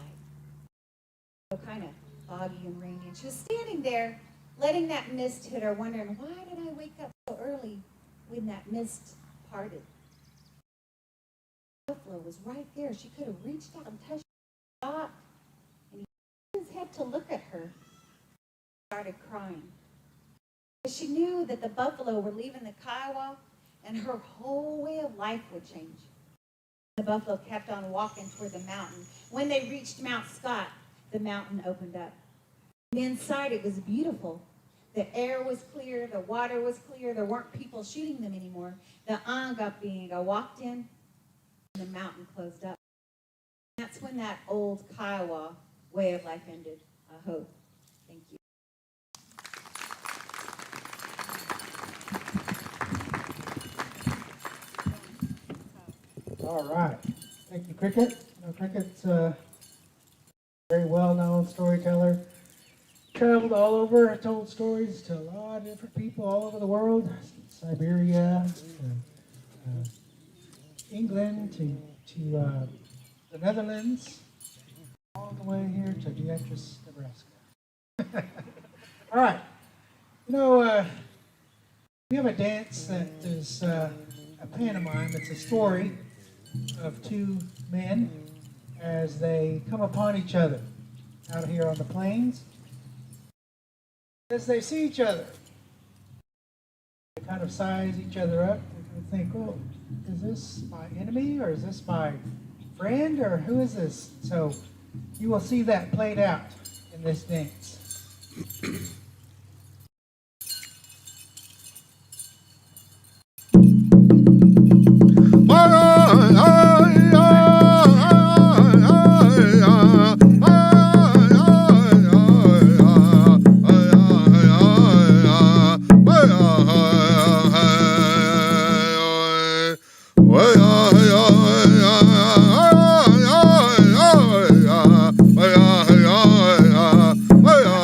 So kind of foggy and rainy. And she was standing there, letting that mist hit her, wondering, why did I wake up so early when that mist parted? Buffalo was right there. She could have reached out and touched her. Stopped, and he turned his head to look at her. Started crying. She knew that the buffalo were leaving the Kiowa, and her whole way of life would change. The buffalo kept on walking toward the mountain. When they reached Mount Scott, the mountain opened up. And inside it was beautiful. The air was clear, the water was clear, there weren't people shooting them anymore. The Angapi walked in, and the mountain closed up. That's when that old Kiowa way of life ended, I hope. Thank you. All right. Thank you, Cricket. Cricket's a very well-known storyteller. Traveled all over, told stories to a lot of different people all over the world. Siberia, England, to the Netherlands, all the way here to Beatrice, Nebraska. All right. You know, we have a dance that is a pantomime. It's a story of two men as they come upon each other out here on the plains. As they see each other, they kind of size each other up. They kind of think, oh, is this my enemy or is this my friend or who is this? So you will see that played out in this dance. Well,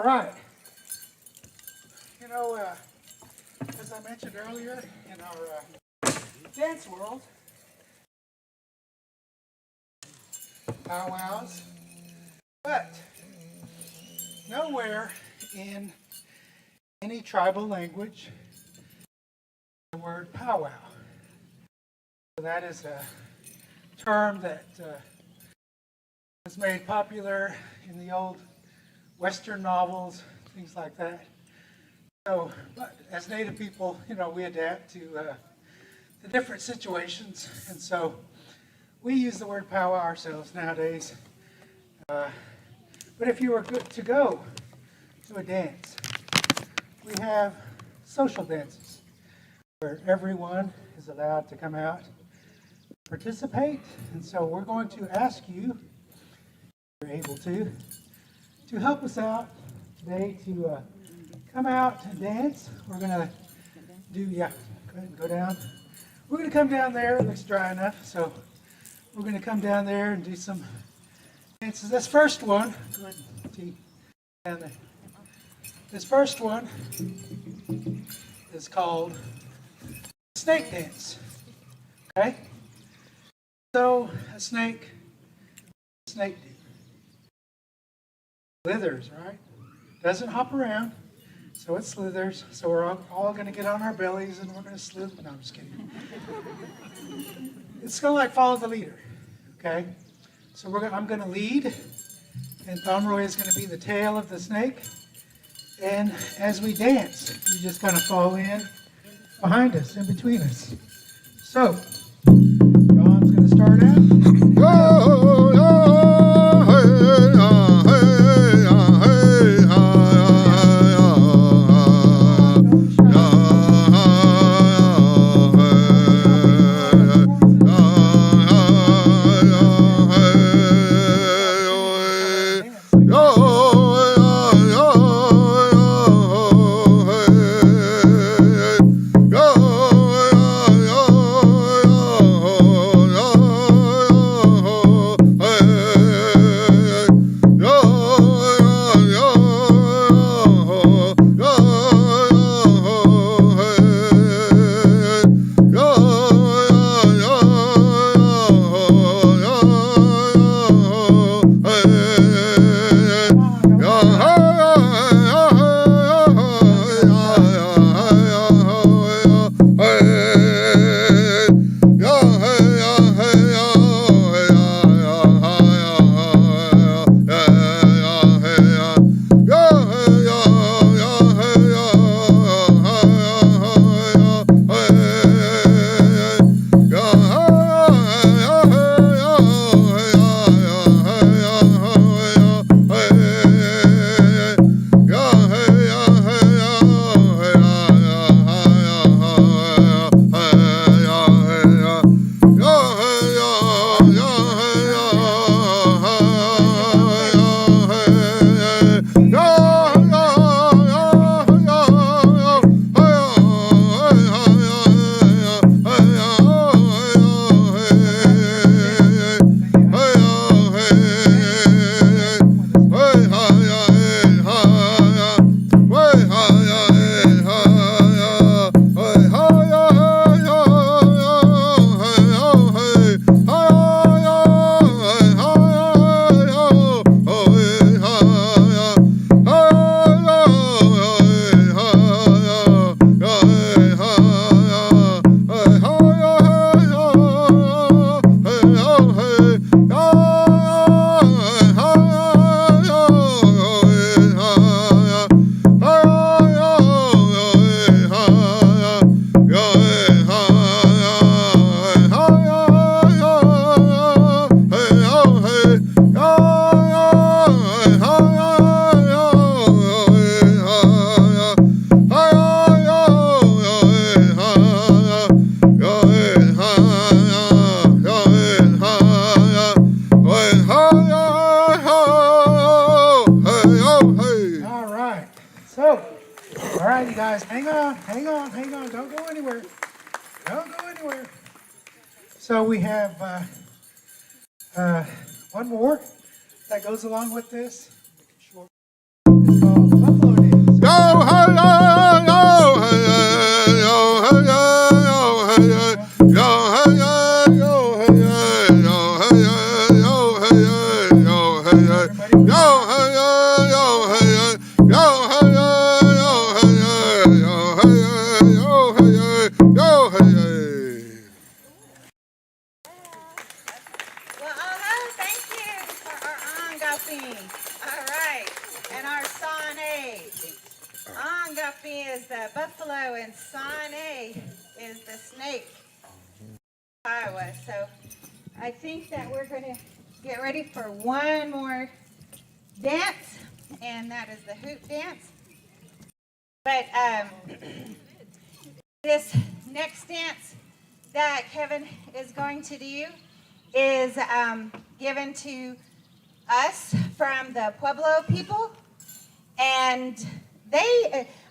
right. You know, as I mentioned earlier, in our dance world, powwows, but nowhere in any tribal language the word powwow. So that is a term that was made popular in the old Western novels, things like that. So, but as Native people, you know, we adapt to the different situations, and so we use the word powwow ourselves nowadays. But if you were good to go to a dance, we have social dances where everyone is allowed to come out, participate, and so we're going to ask you, if you're able to help us out today to come out and dance. We're going to do, yeah, go ahead and go down. We're going to come down there. It looks dry enough, so we're going to come down there and do some dances. This first one, go ahead and tee down there. This first one is called snake dance. Okay? So a snake do? Slithers, right? Doesn't hop around, so it slithers. So we're all going to get on our bellies and we're going to slither. No, I'm just kidding. It's going to like follow the leader. Okay? So I'm going to lead, and Pomeroy is going to be the tail of the snake. And as we dance, you just kind of fall in behind us, in between us. So, John's going to start out. Don't go anywhere. Don't go anywhere. So we have one more that goes along with this. It's called is the buffalo and Sane is the snake. Iowa. So I think that we're going to get ready for one more dance, and that is the hoop dance. But this next dance that Kevin is going to do is given to us from the Pueblo people, and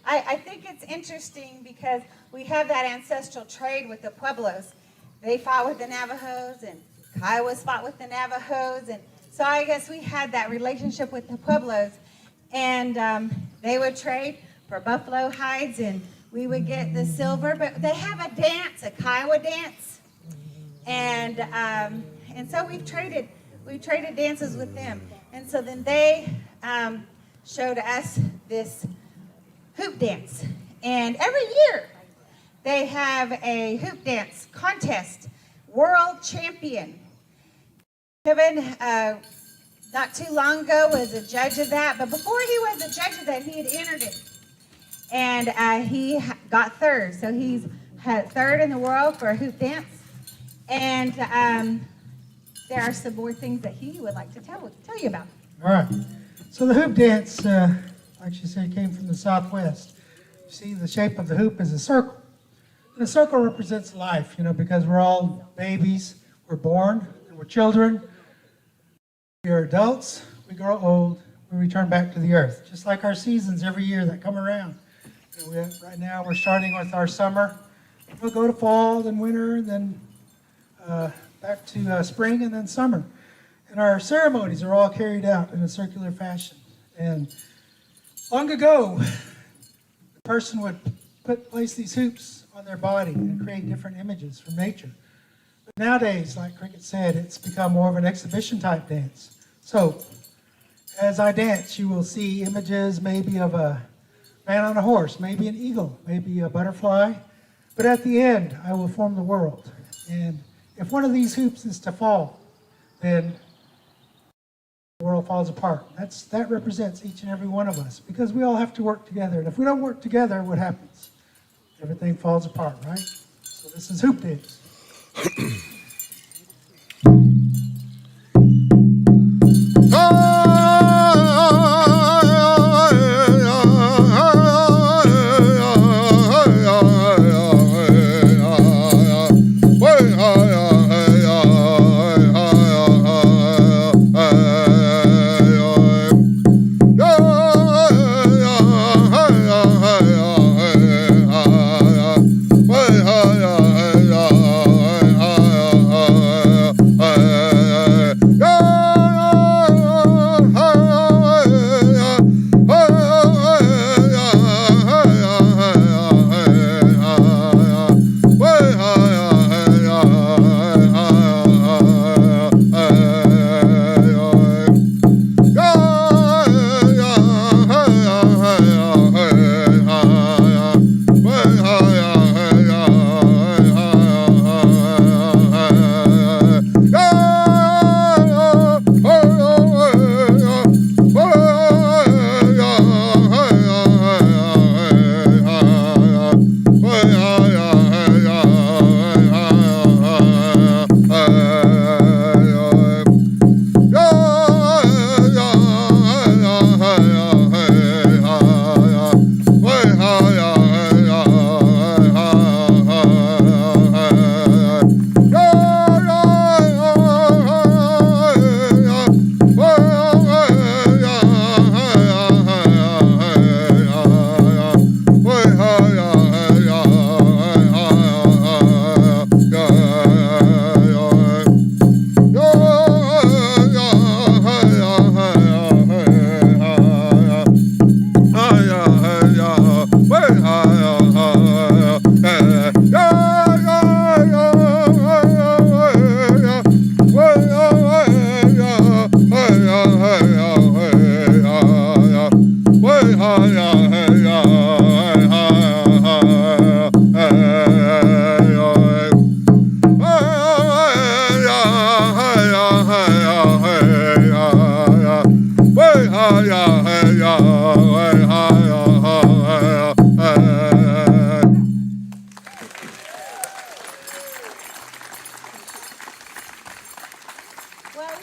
I think it's interesting because we have that ancestral trade with the Pueblos. They fought with the Navajos, and Kiowas fought with the Navajos, and so I guess we had that relationship with the Pueblos, and they would trade for buffalo hides, and we would get the silver. But they have a dance, a Kiowa dance, and so we've traded dances with them, and so then they showed us this hoop dance, and every year they have a hoop dance contest, world champion. Kevin, not too long ago, was a judge of that, but before he was a judge of that, he had entered it, and he got third, so he's had third in the world for a hoop dance, and there are some more things that he would like to tell you about. All right. So the hoop dance, like she said, came from the Southwest. You see, the shape of the hoop is a circle. And the circle represents life, because we're all babies. We're born, and we're children. We are adults. We grow old. We return back to the earth, just like our seasons every year that come around. Right now, we're starting with our summer. We'll go to fall, then winter, then back to spring, and then summer. And our ceremonies are all carried out in a circular fashion. And long ago, the person would place these hoops on their body and create different images from nature. But nowadays, like Cricket said, it's become more of an exhibition type dance. So as I dance, you will see images maybe of a man on a horse, maybe an eagle, maybe a butterfly. But at the end, I will form the world. And if one of these hoops is to fall, then the world falls apart. That represents each and every one of us, because we all have to work together. And if we don't work together, what happens? Everything falls apart, right? So this is hoop dance.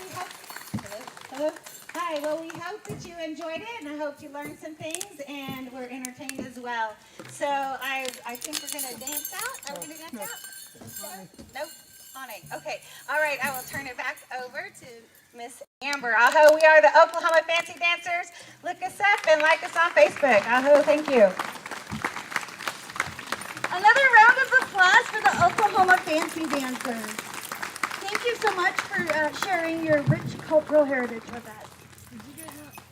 we hope. Hello? Hi. Well, we hope that you enjoyed it, and I hope you learned some things and were entertained as well. So I think we're going to dance out. Are we going to dance out? Nope. Awning. Okay. All right. I will turn it back over to Miss Amber. Aho, we are the Oklahoma Fancy Dancers. Look us up and like us on Facebook. Aho, thank you. Another round of applause for the Oklahoma Fancy Dancers. Thank you so much for sharing your rich cultural heritage with us.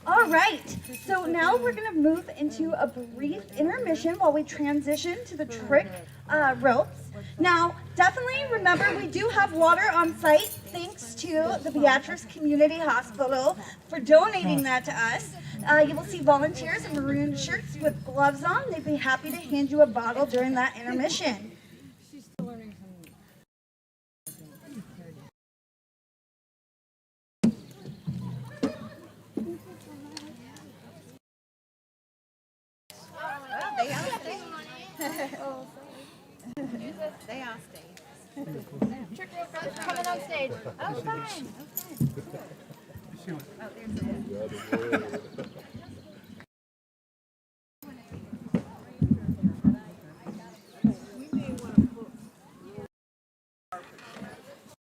All right, so now we're going to move into a brief intermission while we transition to the trick ropes. Now, definitely remember we do have water on site thanks to the Beatrice Community Hospital for donating that to us. You will see volunteers in maroon shirts with gloves on. They'd be happy to hand you a bottle during that intermission. They all stayed. They all stayed. Trick rope runs coming on stage. Oh, fine.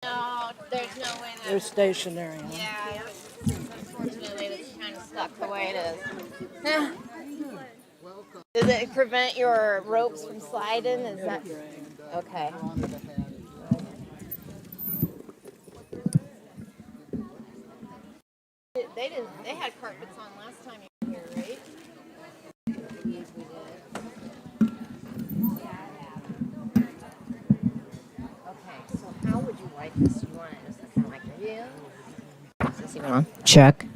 No, there's no way that. They're stationary. Huh? Yeah. Unfortunately, it's kind of stuck the way it is. Does it prevent your ropes from sliding? Is that okay? They didn't. They had carpets on last time you were here, right? Yes, we did. Okay, so how would you wipe this? You want it just kind of like review? Is this even on? Check.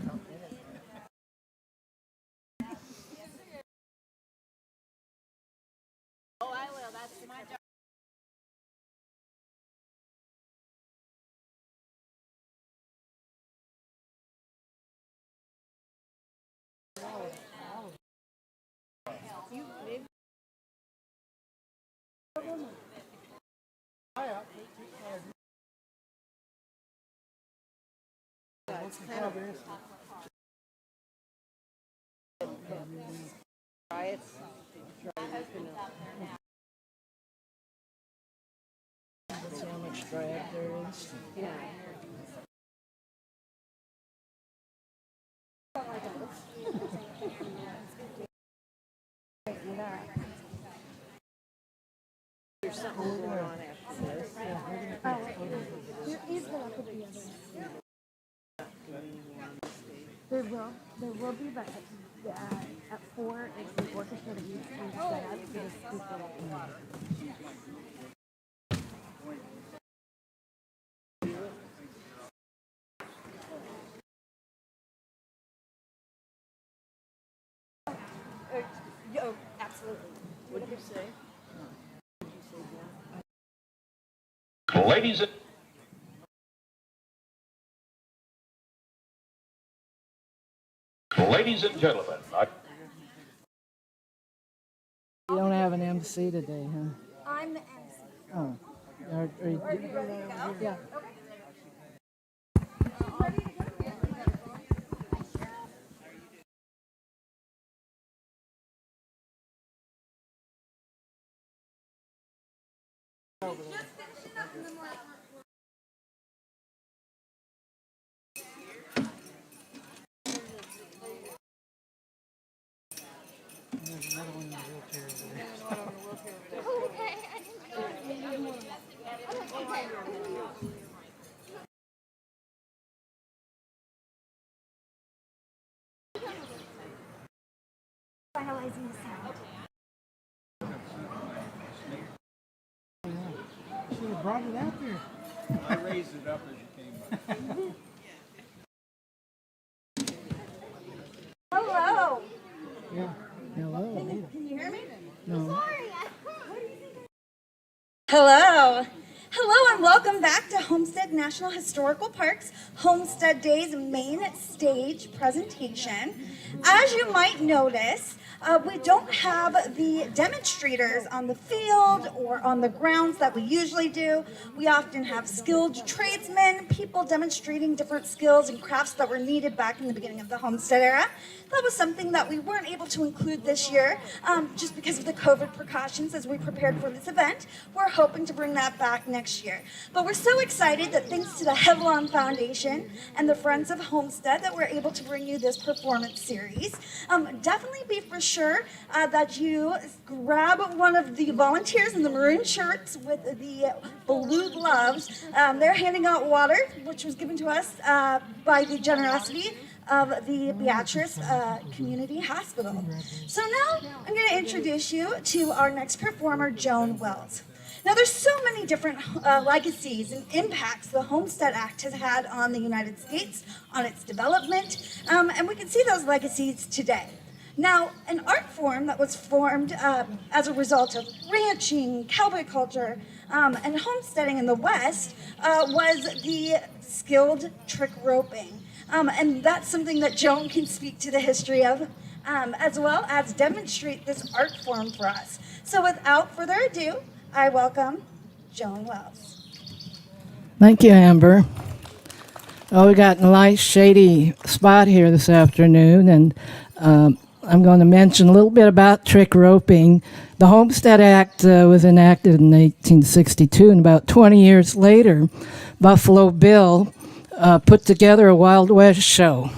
Oh, I will. That's my job. See how much drag there is. Yeah. There's something going on after this. There will be, but at 4, it's the orchestra that needs to be set up for the speaker. Oh, absolutely. What did you say? Ladies and gentlemen, You don't have an MC today, huh? I'm the MC. Oh. Are you, yeah. There's another one in the wheelchair there. Finalizing the sound. Should have brought it out there. I raised it up as you came by. Hello. Yeah. Hello. Can you hear me? No. Hello. Hello and welcome back to Homestead National Historical Park's Homestead Days main stage presentation. As you might notice, We don't have the demonstrators on the field or on the grounds that we usually do. We often have skilled tradesmen, people demonstrating different skills and crafts that were needed back in the beginning of the Homestead era. That was something that we weren't able to include this year just because of the COVID precautions as we prepared for this event. We're hoping to bring that back next year. But we're so excited that thanks to the Hevlon Foundation and the Friends of Homestead that we're able to bring you this performance series. Definitely be for sure that you grab one of the volunteers in the maroon shirts with the blue gloves. They're handing out water, which was given to us by the generosity of the Beatrice Community Hospital. So now I'm going to introduce you to our next performer, Joan Wells. Now there's so many different legacies and impacts the Homestead Act has had on the United States, on its development, and we can see those legacies today. Now, an art form that was formed as a result of ranching, cowboy culture, and homesteading in the West was the skilled trick roping. And that's something that Joan can speak to the history of, as well as demonstrate this art form for us. So without further ado, I welcome Joan Wells. Thank you, Amber. Oh, we got a nice shady spot here this afternoon, and I'm going to mention a little bit about trick roping. The Homestead Act was enacted in 1862, and about 20 years later, Buffalo Bill put together a Wild West show.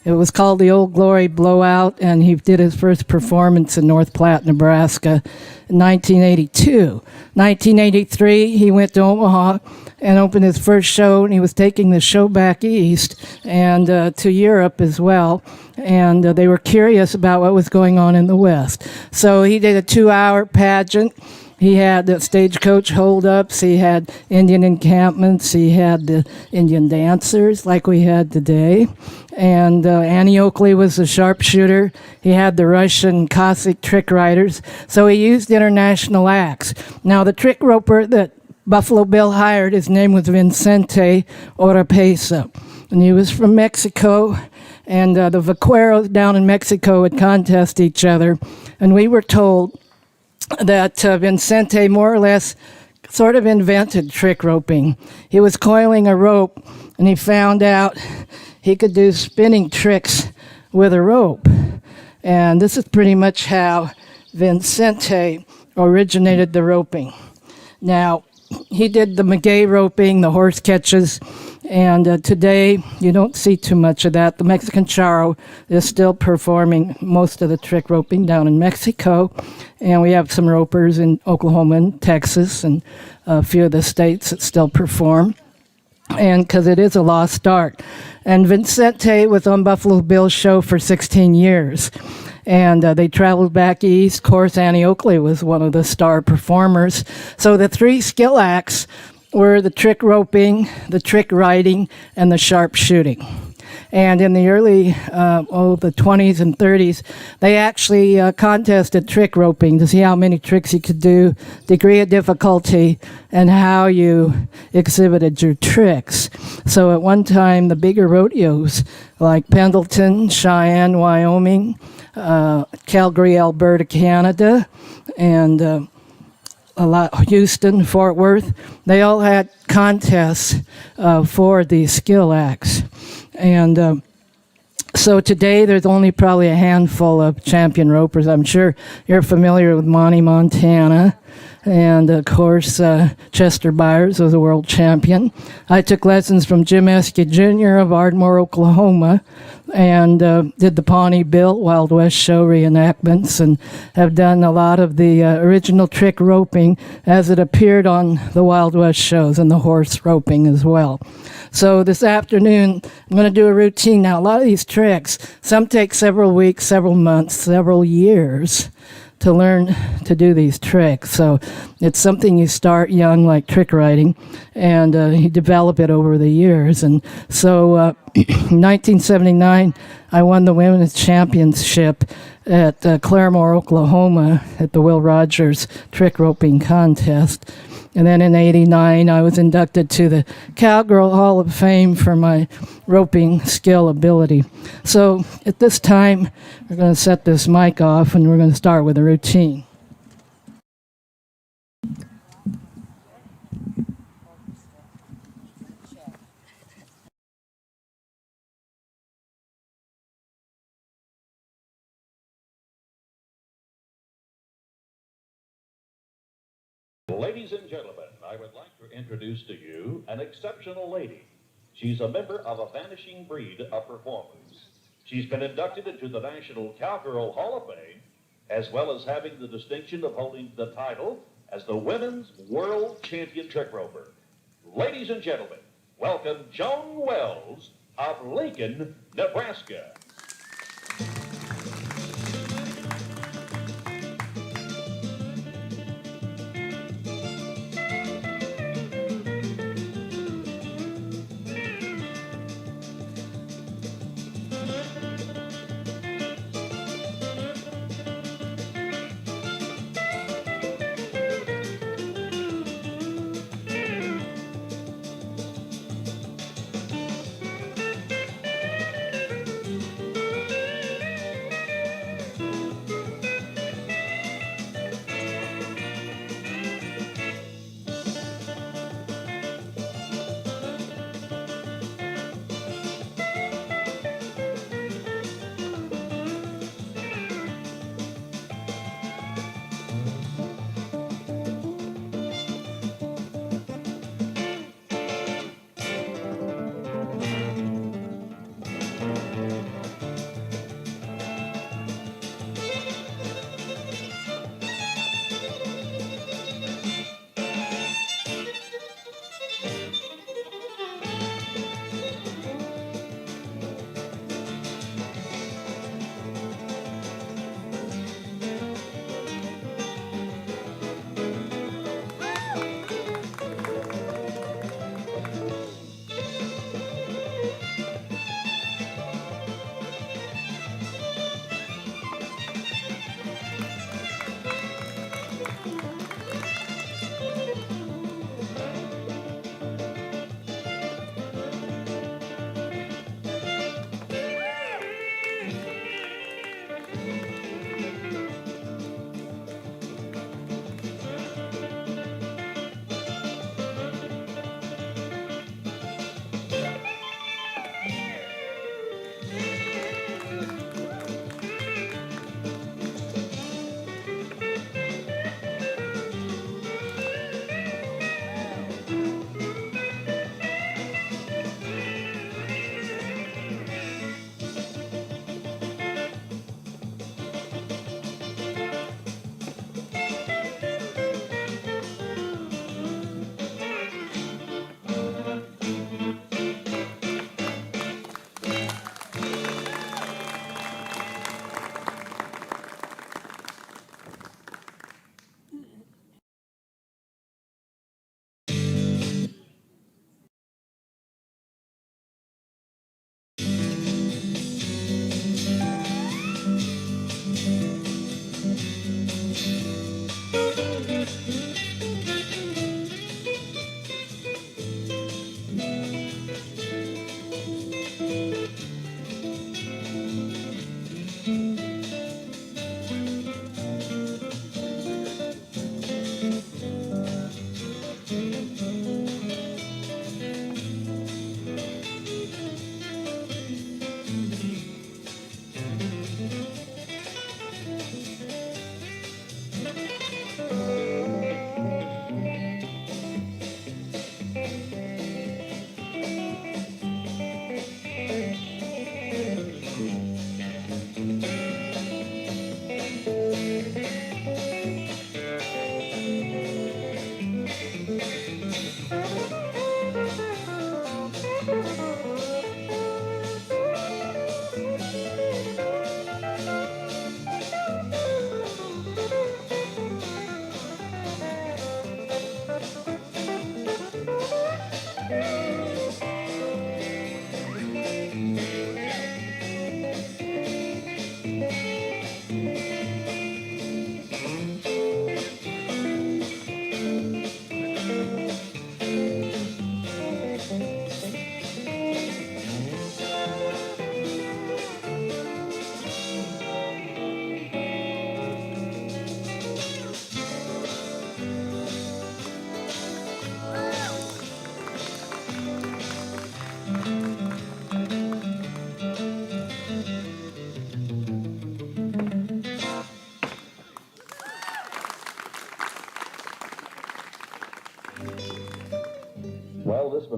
It was called the Old Glory Blowout, and he did his first performance in North Platte, Nebraska in 1982. 1983, he went to Omaha and opened his first show, and he was taking the show back east and to Europe as well. And they were curious about what was going on in the West. So he did a 2-hour pageant. He had the stagecoach holdups, he had Indian encampments, he had the Indian dancers like we had today. And Annie Oakley was the sharpshooter. He had the Russian Cossack trick riders. So he used international acts. Now the trick roper that Buffalo Bill hired, his name was Vicente Oropesa. And he was from Mexico. And the vaqueros down in Mexico would contest each other. And we were told that Vicente more or less sort of invented trick roping. He was coiling a rope, and he found out he could do spinning tricks with a rope. And this is pretty much how Vicente originated the roping. Now, he did the maguey roping, the horse catches, and today you don't see too much of that. The Mexican Charro is still performing most of the trick roping down in Mexico, and we have some ropers in Oklahoma and Texas and a few of the states that still perform, and because it is a lost art. And Vicente was on Buffalo Bill's show for 16 years. And they traveled back east. Of course, Annie Oakley was one of the star performers. So the 3 skill acts were the trick roping, the trick riding, and the sharpshooting. And in the early, the 20s and 30s, they actually contested trick roping to see how many tricks you could do, degree of difficulty, and how you exhibited your tricks. So at one time, the bigger rodeos like Pendleton, Cheyenne, Wyoming, Calgary, Alberta, Canada, and Houston, Fort Worth, they all had contests for these skill acts. And so today there's only probably a handful of champion ropers. I'm sure you're familiar with Monty Montana. And of course, Chester Byers was a world champion. I took lessons from Jim Esky Jr. of Ardmore, Oklahoma, and did the Pawnee Bill Wild West show reenactments, and have done a lot of the original trick roping as it appeared on the Wild West shows, and the horse roping as well. So this afternoon, I'm going to do a routine. Now, a lot of these tricks, some take several weeks, several months, several years to learn to do these tricks. So it's something you start young, like trick riding, and you develop it over the years. And so in 1979, I won the women's championship at Claremore, Oklahoma, at the Will Rogers trick roping contest. And then in '89, I was inducted to the Cowgirl Hall of Fame for my roping skill ability. So at this time, we're going to set this mic off and we're going to start with a routine. Ladies and gentlemen, I would like to introduce to you an exceptional lady. She's a member of a vanishing breed of performers. She's been inducted into the National Cowgirl Hall of Fame, as well as having the distinction of holding the title as the Women's World Champion Trick Roper. Ladies and gentlemen, welcome Joan Wells of Lincoln, Nebraska.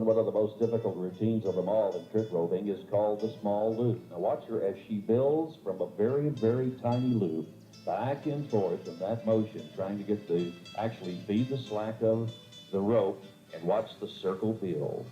one of the most difficult routines of them all in trick roping is called the small loop. Now watch her as she builds from a very, very tiny loop back and forth in that motion, trying to get the, actually feed the slack of the rope and watch the circle build.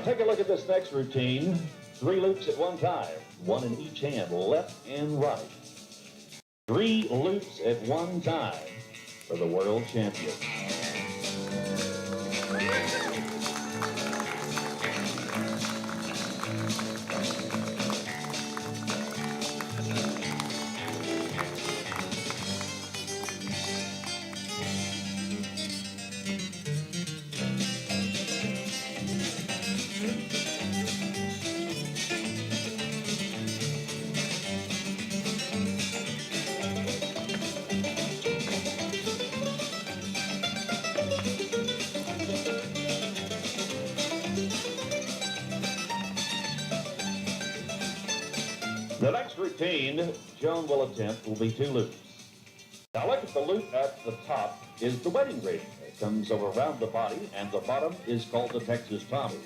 take a look at this next routine. 3 loops at one time, 1 in each hand, left and right. 3 loops at one time for the world champion. The next routine Joan will attempt will be 2 loops. Now look at the loop at the top is the wedding ring. It comes over around the body, and the bottom is called the Texas Tommy.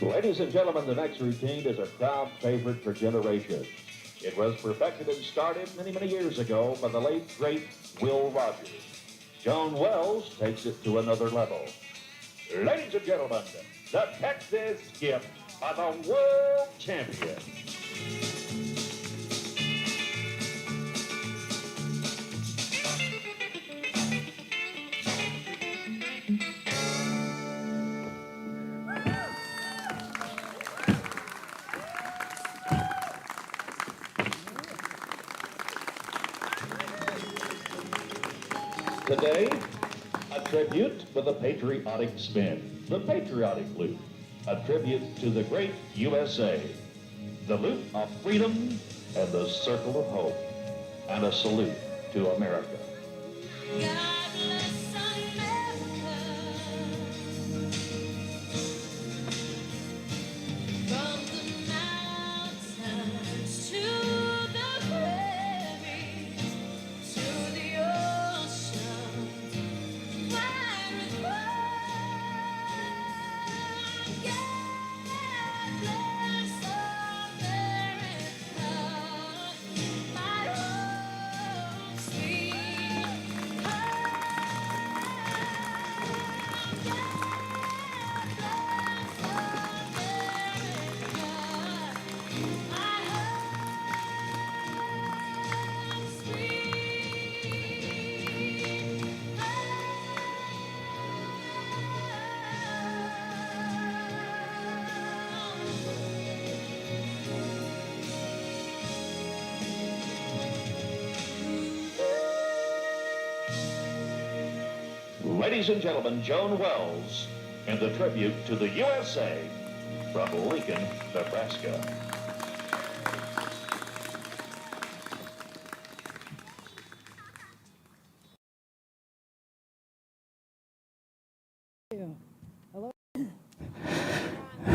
Ladies and gentlemen, the next routine is a crowd favorite for generations. It was perfected and started many, many years ago by the late, great Will Rogers. Joan Wells takes it to another level. Ladies and gentlemen, the Texas Skip are the world champion. Today, a tribute with a patriotic spin. The patriotic loop, a tribute to the great USA. The loop of freedom and the circle of hope, and a salute to America. God bless America. From the mountains to the prairies, to the ocean, wide and wide. God bless America, my home sweet home. Ladies and gentlemen, Joan Wells in the tribute to the USA from Lincoln, Nebraska.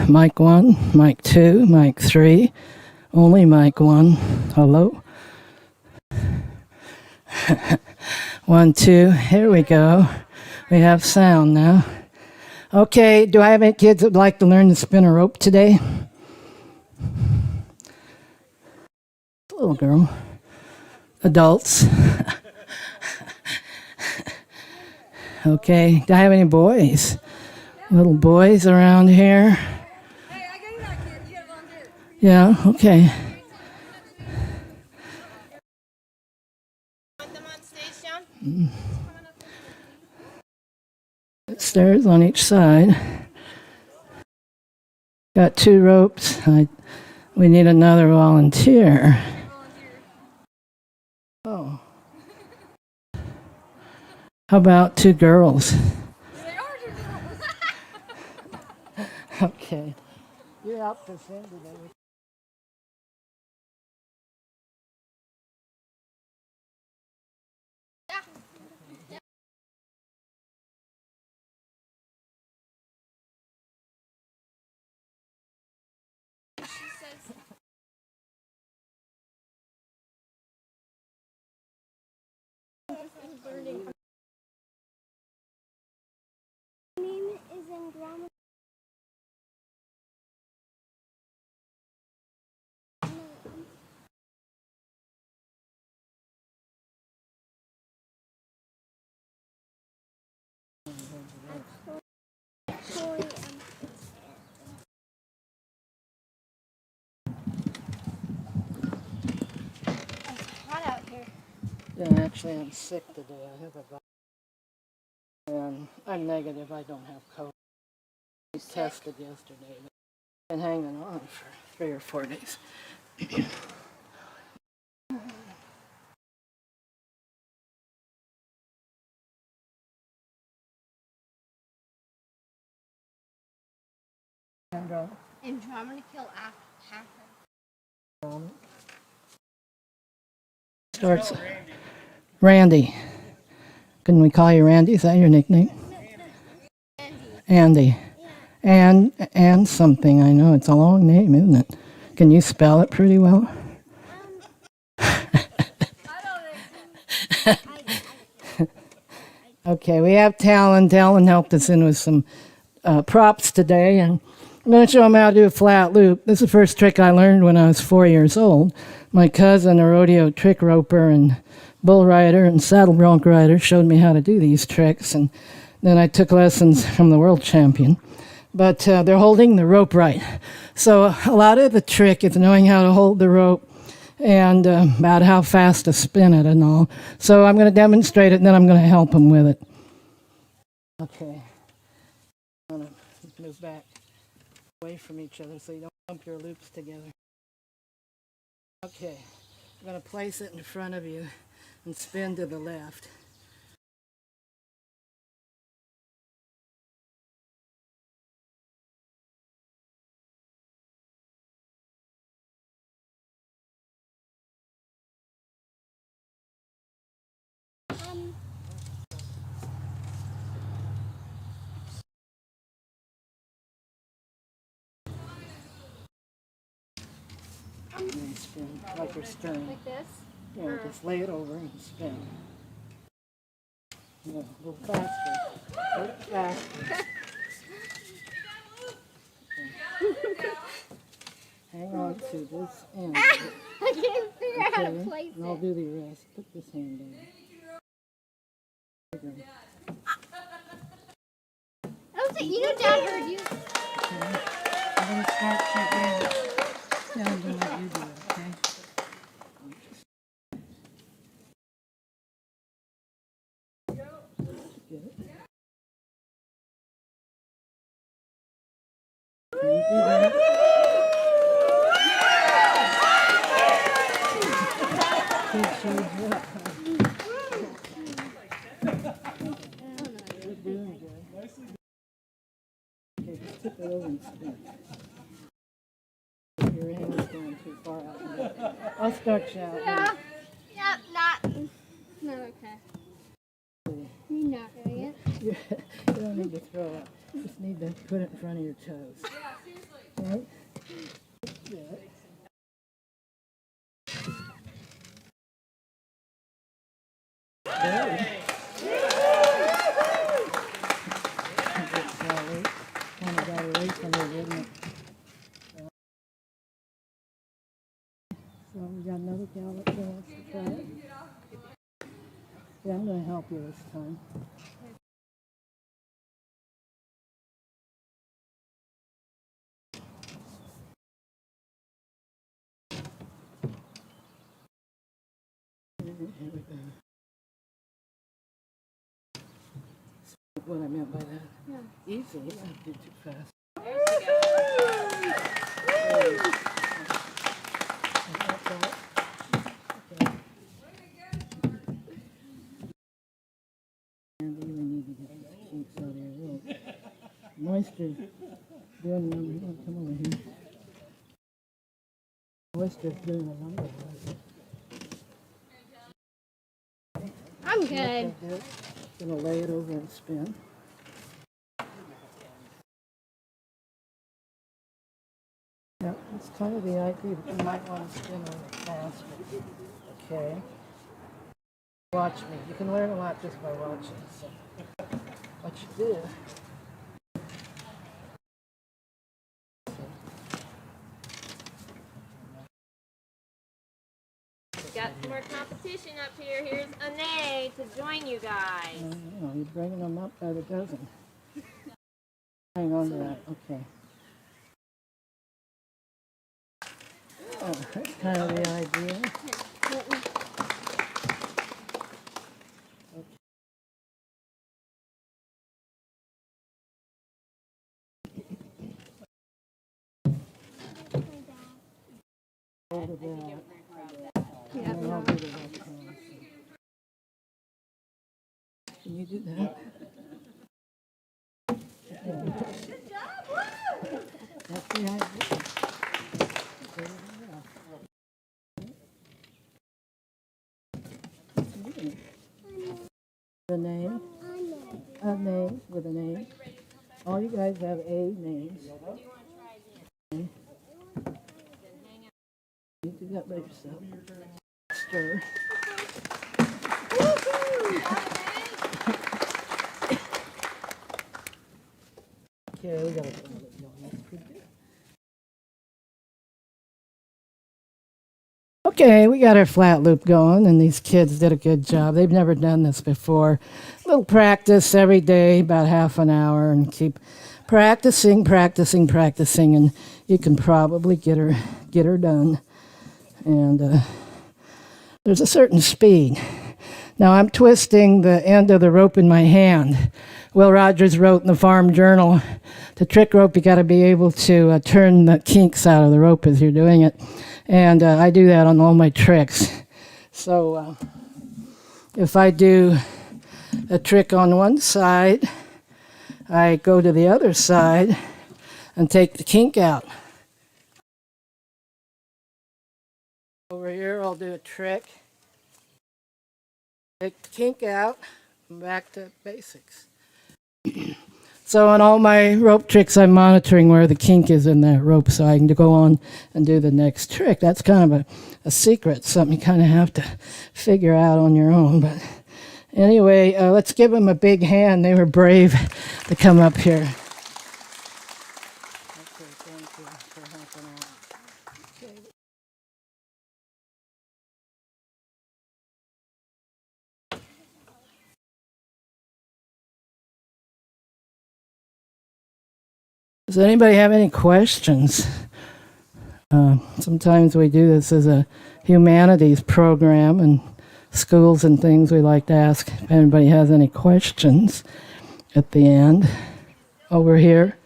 Mic 1, mic 2, mic 3, only mic 1. Hello? 1, 2, here we go. We have sound now. Okay, do I have any kids that would like to learn to spin a rope today? Little girl. Adults. Okay, do I have any boys? Little boys around here? Hey, I got you that kid. You gotta volunteer. Yeah, okay. Want them on stage, John? stairs on each side. Got 2 ropes. We need another volunteer. Oh. How about 2 girls? Okay. You're out this end today. Name is Andromeda. Hot out here. Yeah, actually, I'm sick today. I have a virus. And I'm negative. I don't have COVID. I tested yesterday. Been hanging on for 3 or 4 days. Andromeda kill half. Starts. Randy. Can we call you Randy? Is that your nickname? Andy. And something. I know it's a long name, isn't it? Can you spell it pretty well? Okay, we have Talon. Talon helped us in with some props today, and I'm going to show them how to do a flat loop. This is the first trick I learned when I was 4 years old. My cousin, a rodeo trick roper and bull rider and saddle bronc rider, showed me how to do these tricks, and then I took lessons from the world champion. But they're holding the rope right. So a lot of the trick is knowing how to hold the rope and about how fast to spin it and all. So I'm going to demonstrate it, and then I'm going to help them with it. Okay. I'm going to move back away from each other so you don't bump your loops together. Okay. I'm going to place it in front of you and spin to the left. And then spin like you're stirring. Like this? Yeah, just lay it over and spin. Yeah, a little faster. A little faster. Hang on to this end. I can't figure out how to place And I'll it. do the rest. Put this hand down. There you go. You know Dad heard you. I'm going to start checking. Now I'm going to let you do it, okay? Get it? Can you do that? Good job. You're doing good. Okay, just tip it over and spin. Your hand's going too far out. I'll start you out. Yeah. Yeah, not okay. You're not doing it. You don't need to throw up. You just need to put it in front of your toes. Yeah, seriously. Right? Good. Good. Kind of got away from it, didn't it? So we got another gal that wants to try it. Yeah, I'm going to help you this time. Here we go. what I meant by that. Yeah. Easy. You don't do too fast. And you need to get these kinks out of your rope. Moisture's doing a number. Come over here. Moisture's doing a number. I'm good. Gonna lay it over and spin. Yeah, it's kind of the idea, but you might want to spin a little faster. Okay. Watch me. You can learn a lot just by watching. So, what you do. Got some more competition up here. Here's Ane to join you guys. No, you're bringing them up by the dozen. Hang on to that. Okay. Oh, that's kind of the idea. Hold it out. Yeah. And I'll do the right cross. Can you do that? Good job! Woo! That's the idea. The name? A name with a name. All you guys have A names. You do that by yourself. Stir. Okay, we got it. That's pretty good. Okay, we got our flat loop going, and these kids did a good job. They've never done this before. A little practice every day, about half an hour, and keep practicing, and you can probably get her done. And there's a certain speed. Now I'm twisting the end of the rope in my hand. Will Rogers wrote in the Farm Journal, to trick rope you got to be able to turn the kinks out of the rope as you're doing it. And I do that on all my tricks. So if I do a trick on one side, I go to the other side and take the kink out. Over here, I'll do a trick. Take the kink out, and back to basics. So on all my rope tricks, I'm monitoring where the kink is in that rope so I can go on and do the next trick. That's kind of a secret, something you kind of have to figure out on your own. But anyway, let's give them a big hand. They were brave to come up here. Okay, thank you for helping out. Okay. Does anybody have any questions? Sometimes we do this as a humanities program, and schools and things we like to ask if anybody has any questions at the end. Over here.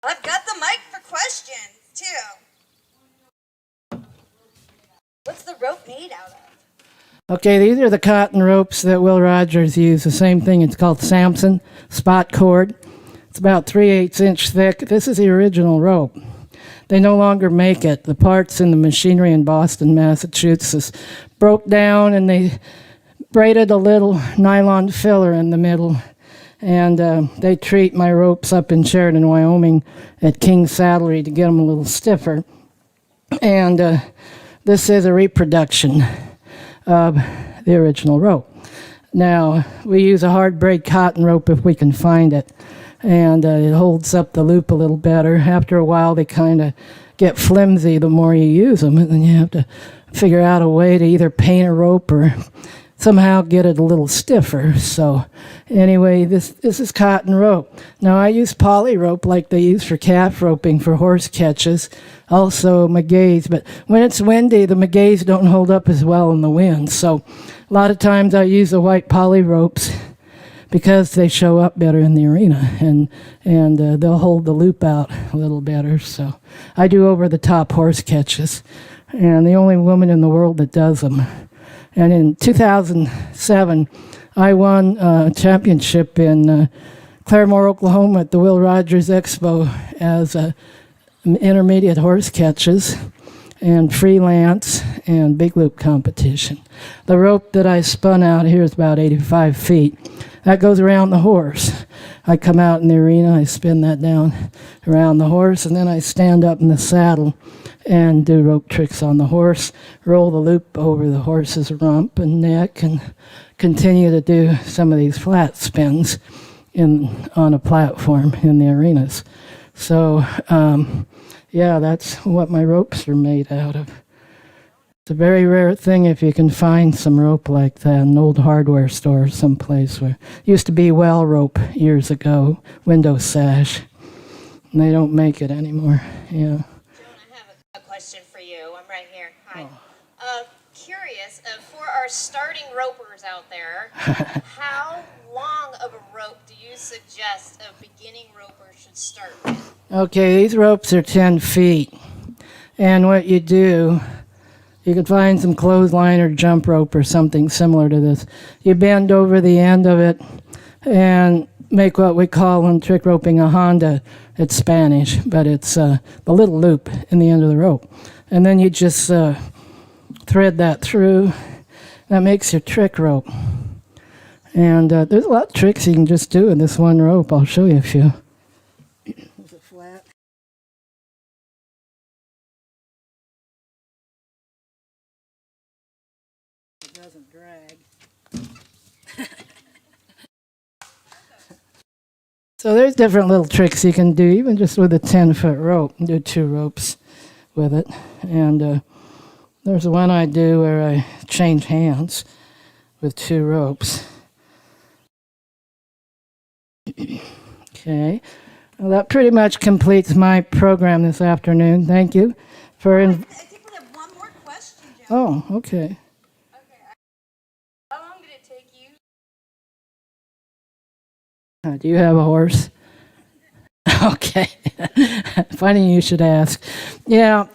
I've got the mic for questions, too. What's the rope made out of? Okay, these are the cotton ropes that Will Rogers used. The same thing. It's called Samson spot cord. It's about 3/8 inch thick. This is the original rope. They no longer make it. The parts in the machinery in Boston, Massachusetts broke down, and they braided a little nylon filler in the middle. And they treat my ropes up in Sheridan, Wyoming at King's Saddlery to get them a little stiffer. And this is a reproduction of the original rope. Now, we use a hard braid cotton rope if we can find it, and it holds up the loop a little better. After a while, they kind of get flimsy the more you use them, and then you have to figure out a way to either paint a rope or somehow get it a little stiffer. So anyway, this is cotton rope. Now I use poly rope like they use for calf roping for horse catches, also magays. But when it's windy, the magays don't hold up as well in the wind. So a lot of times I use the white poly ropes because they show up better in the arena, and they'll hold the loop out a little better. So I do over-the-top horse catches, and the only woman in the world that does them. And in 2007, I won a championship in Claremore, Oklahoma at the Will Rogers Expo as intermediate horse catches and freelance and big loop competition. The rope that I spun out here is about 85 feet. That goes around the horse. I come out in the arena, I spin that down around the horse, and then I stand up in the saddle and do rope tricks on the horse, roll the loop over the horse's rump and neck, and continue to do some of these flat spins on a platform in the arenas. So, yeah, that's what my ropes are made out of. It's a very rare thing if you can find some rope like that in an old hardware store someplace where it used to be well rope years ago, window sash. And they don't make it anymore. Yeah. Joan, I have a question for you. I'm right here. Hi. Curious, for our starting ropers out there, how long of a rope do you suggest a beginning roper should start with? Okay, these ropes are 10 feet. And what you do, you can find some clothesline or jump rope or something similar to this. You bend over the end of it and make what we call in trick roping a Honda. It's Spanish, but it's the little loop in the end of the rope. And then you just thread that through. That makes your trick rope. And there's a lot of tricks you can just do in this one rope. I'll show you a few. Is it flat? It doesn't drag. So there's different little tricks you can do, even just with a 10-foot rope. You do 2 ropes with it. And there's the one I do where I change hands with 2 ropes. Okay. Well, that pretty much completes my program this afternoon. Thank you for... I think we have one more question, Joan. Oh, okay. How long did it take you? Do you have a horse? Okay. Funny you should ask. Yeah,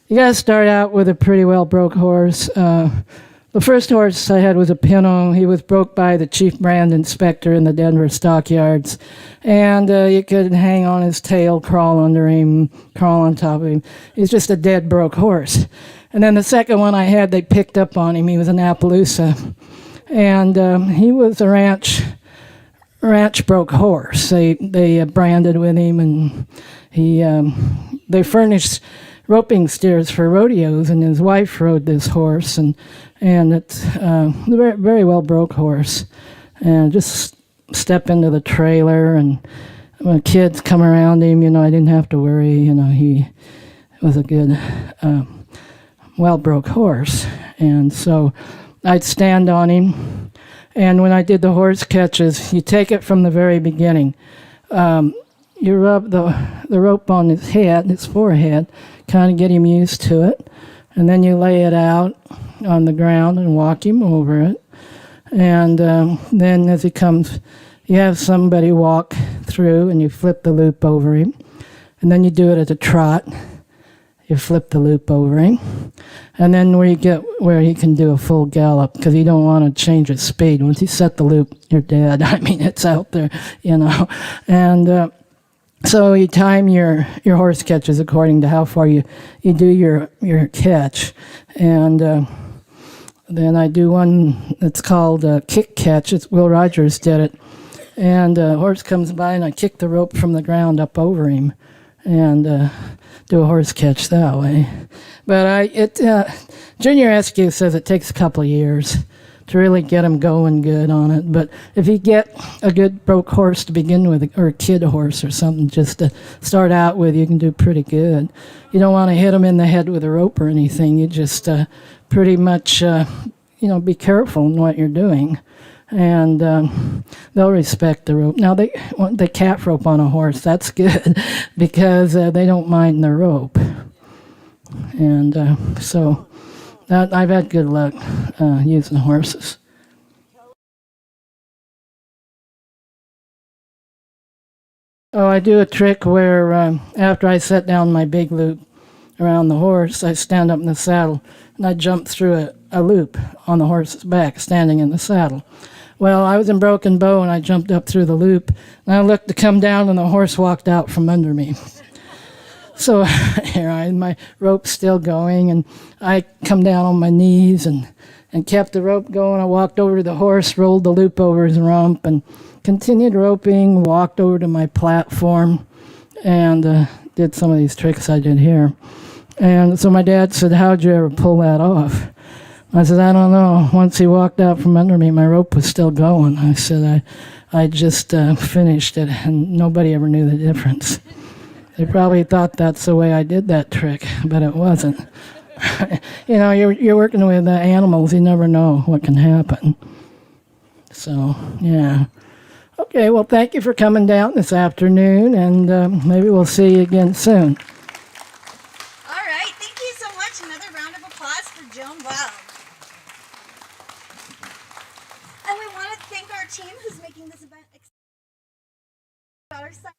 you got to start out with a pretty well broke horse. The first horse I had was a Pinto. He was broke by the chief brand inspector in the Denver stockyards. And you could hang on his tail, crawl under him, crawl on top of him. He's just a dead broke horse. And then the second one I had, they picked up on him. He was an Appaloosa. And he was a ranch broke horse. They branded with him, and they furnished roping steers for rodeos, and his wife rode this horse, and it's a very, very well broke horse. And just step into the trailer, and when kids come around him, I didn't have to worry. He was a good, well broke horse. And so I'd stand on him, and when I did the horse catches, you take it from the very beginning. You rub the rope on his head, his forehead, kind of get him used to it, and then you lay it out on the ground and walk him over it. And then as he comes, you have somebody walk through, and you flip the loop over him. And then you do it at a trot. You flip the loop over him. And then where you get where he can do a full gallop, because you don't want to change his speed. Once you set the loop, you're dead. I mean, it's out there, And so you time your horse catches according to how far you do your catch. And then I do one that's called kick catch. It's Will Rogers did it. And a horse comes by, and I kick the rope from the ground up over him and do a horse catch that way. But Junior Eskew says it takes a couple of years to really get him going good on it. But if you get a good broke horse to begin with, or a kid horse or something just to start out with, you can do pretty good. You don't want to hit him in the head with a rope or anything. You just pretty much be careful in what you're doing. And they'll respect the rope. Now, they want the cat rope on a horse. That's good because they don't mind the rope. And so I've had good luck using horses. Oh, I do a trick where after I set down my big loop around the horse, I stand up in the saddle and I jump through a loop on the horse's back, standing in the saddle. Well, I was in Broken Bow and I jumped up through the loop and I looked to come down and the horse walked out from under me. So here my rope's still going and I come down on my knees and kept the rope going. I walked over to the horse, rolled the loop over his rump and continued roping, walked over to my platform and did some of these tricks I did here. And so my dad said, "How'd you ever pull that off?" I said, "I don't know. Once he walked out from under me, my rope was still going." I said, I just finished it, and nobody ever knew the difference. They probably thought that's the way I did that trick, but it wasn't. You're working with animals. You never know what can happen. So, yeah. Okay, well, thank you for coming down this afternoon, and maybe we'll see you again soon. All right, thank you so much. Another round of applause for Joan Wild. And we want to thank our team who's making this event at our site.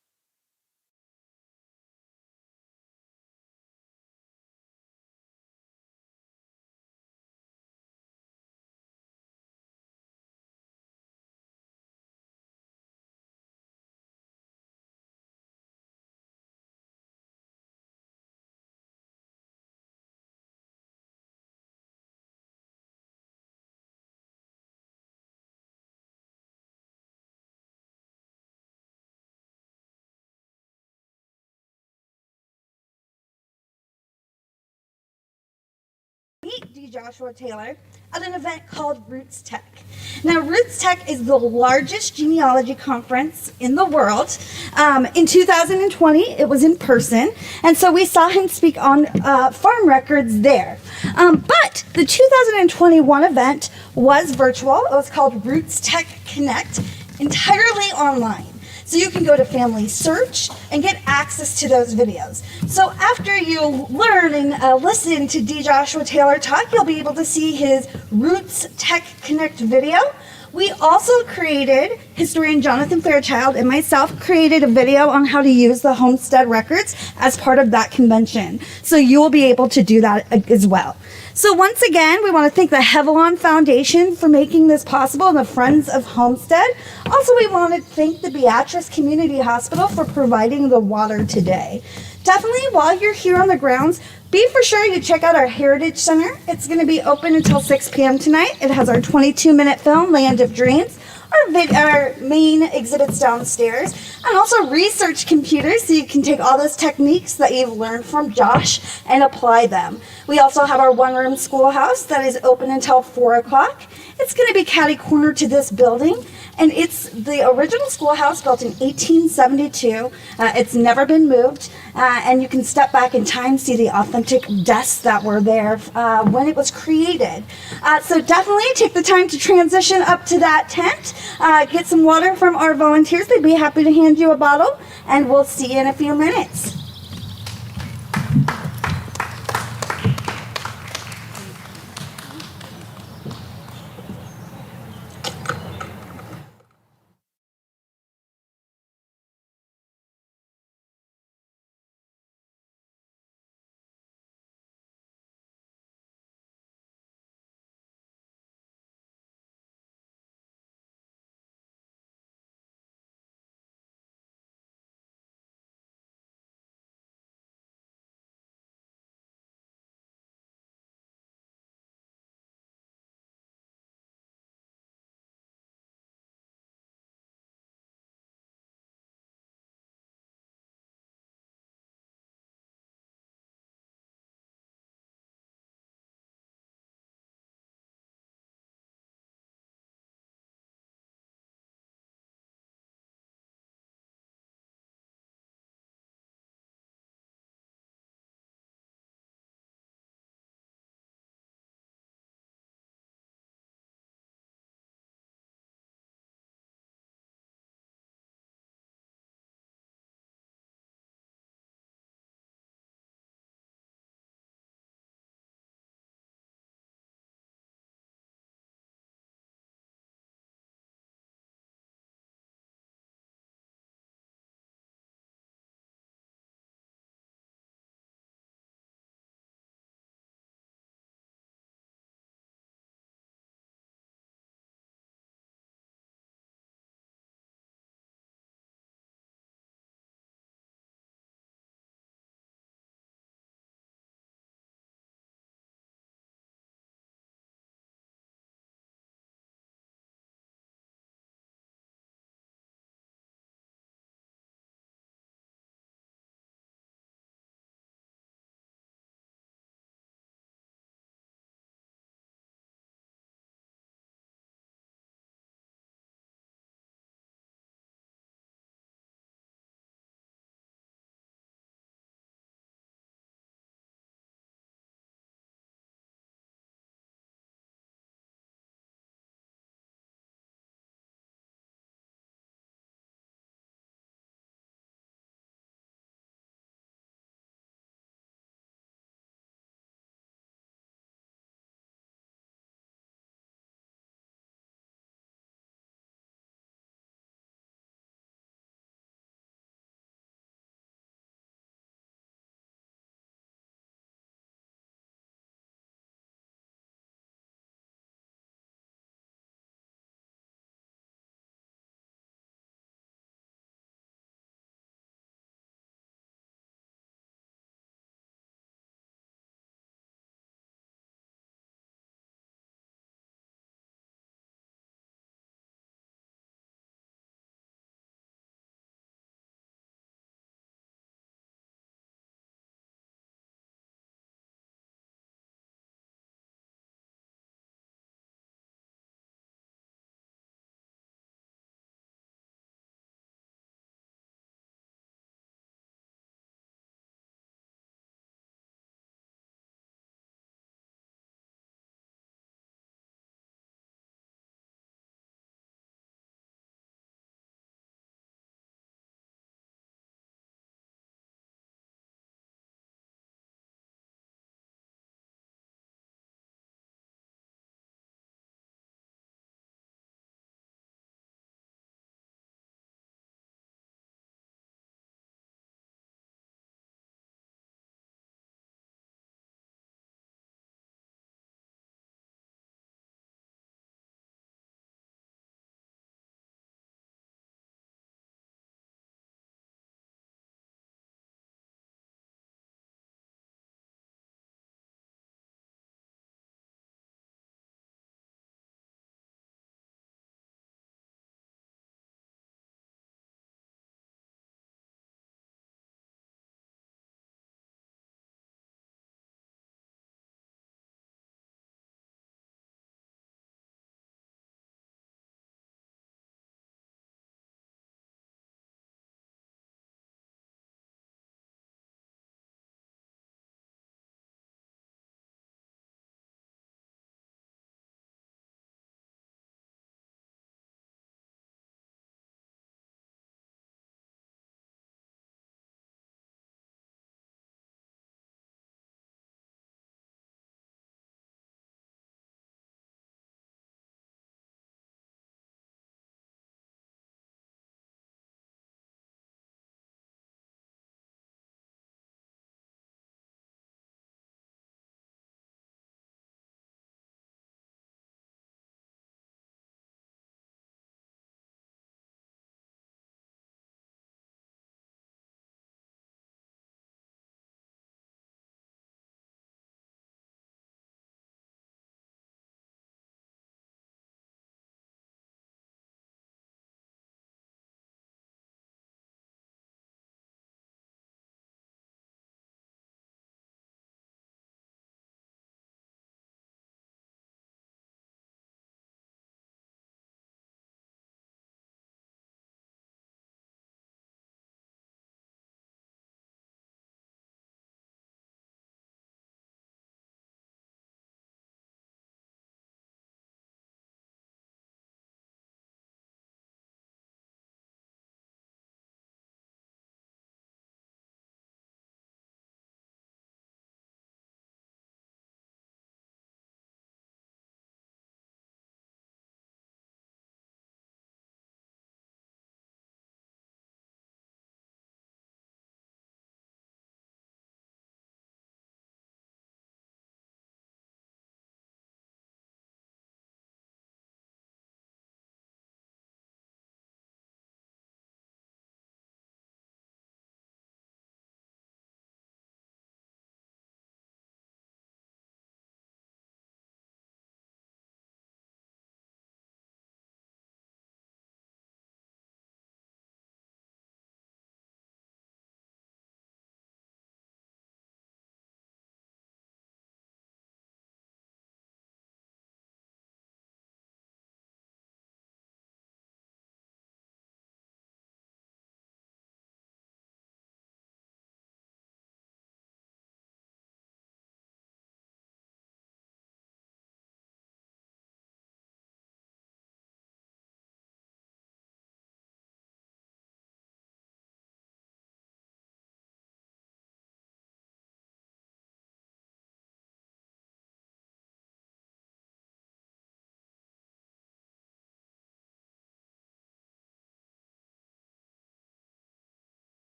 Meet D. Joshua Taylor at an event called Roots Tech. Now, Roots Tech is the largest genealogy conference in the world. In 2020, it was in person, and so we saw him speak on farm records there. But the 2021 event was virtual. It was called Roots Tech Connect, entirely online. So you can go to Family Search and get access to those videos. So after you learn and listen to D. Joshua Taylor talk, you'll be able to see his Roots Tech Connect video. We also created, historian Jonathan Fairchild and myself created a video on how to use the Homestead records as part of that convention. So you will be able to do that as well. So once again, we want to thank the Hevelon Foundation for making this possible and the Friends of Homestead. Also, we want to thank the Beatrice Community Hospital for providing the water today. Definitely, while you're here on the grounds, be for sure you check out our Heritage Center. It's going to be open until 6 p.m. tonight. It has our 22-minute film, Land of Dreams, our main exhibits downstairs, and also research computers so you can take all those techniques that you've learned from Josh and apply them. We also have our one-room schoolhouse that is open until 4 o'clock. It's going to be catty corner to this building, and it's the original schoolhouse built in 1872. It's never been moved, and you can step back in time, see the authentic desks that were there when it was created. So definitely take the time to transition up to that tent, get some water from our volunteers. They'd be happy to hand you a bottle, and we'll see you in a few minutes.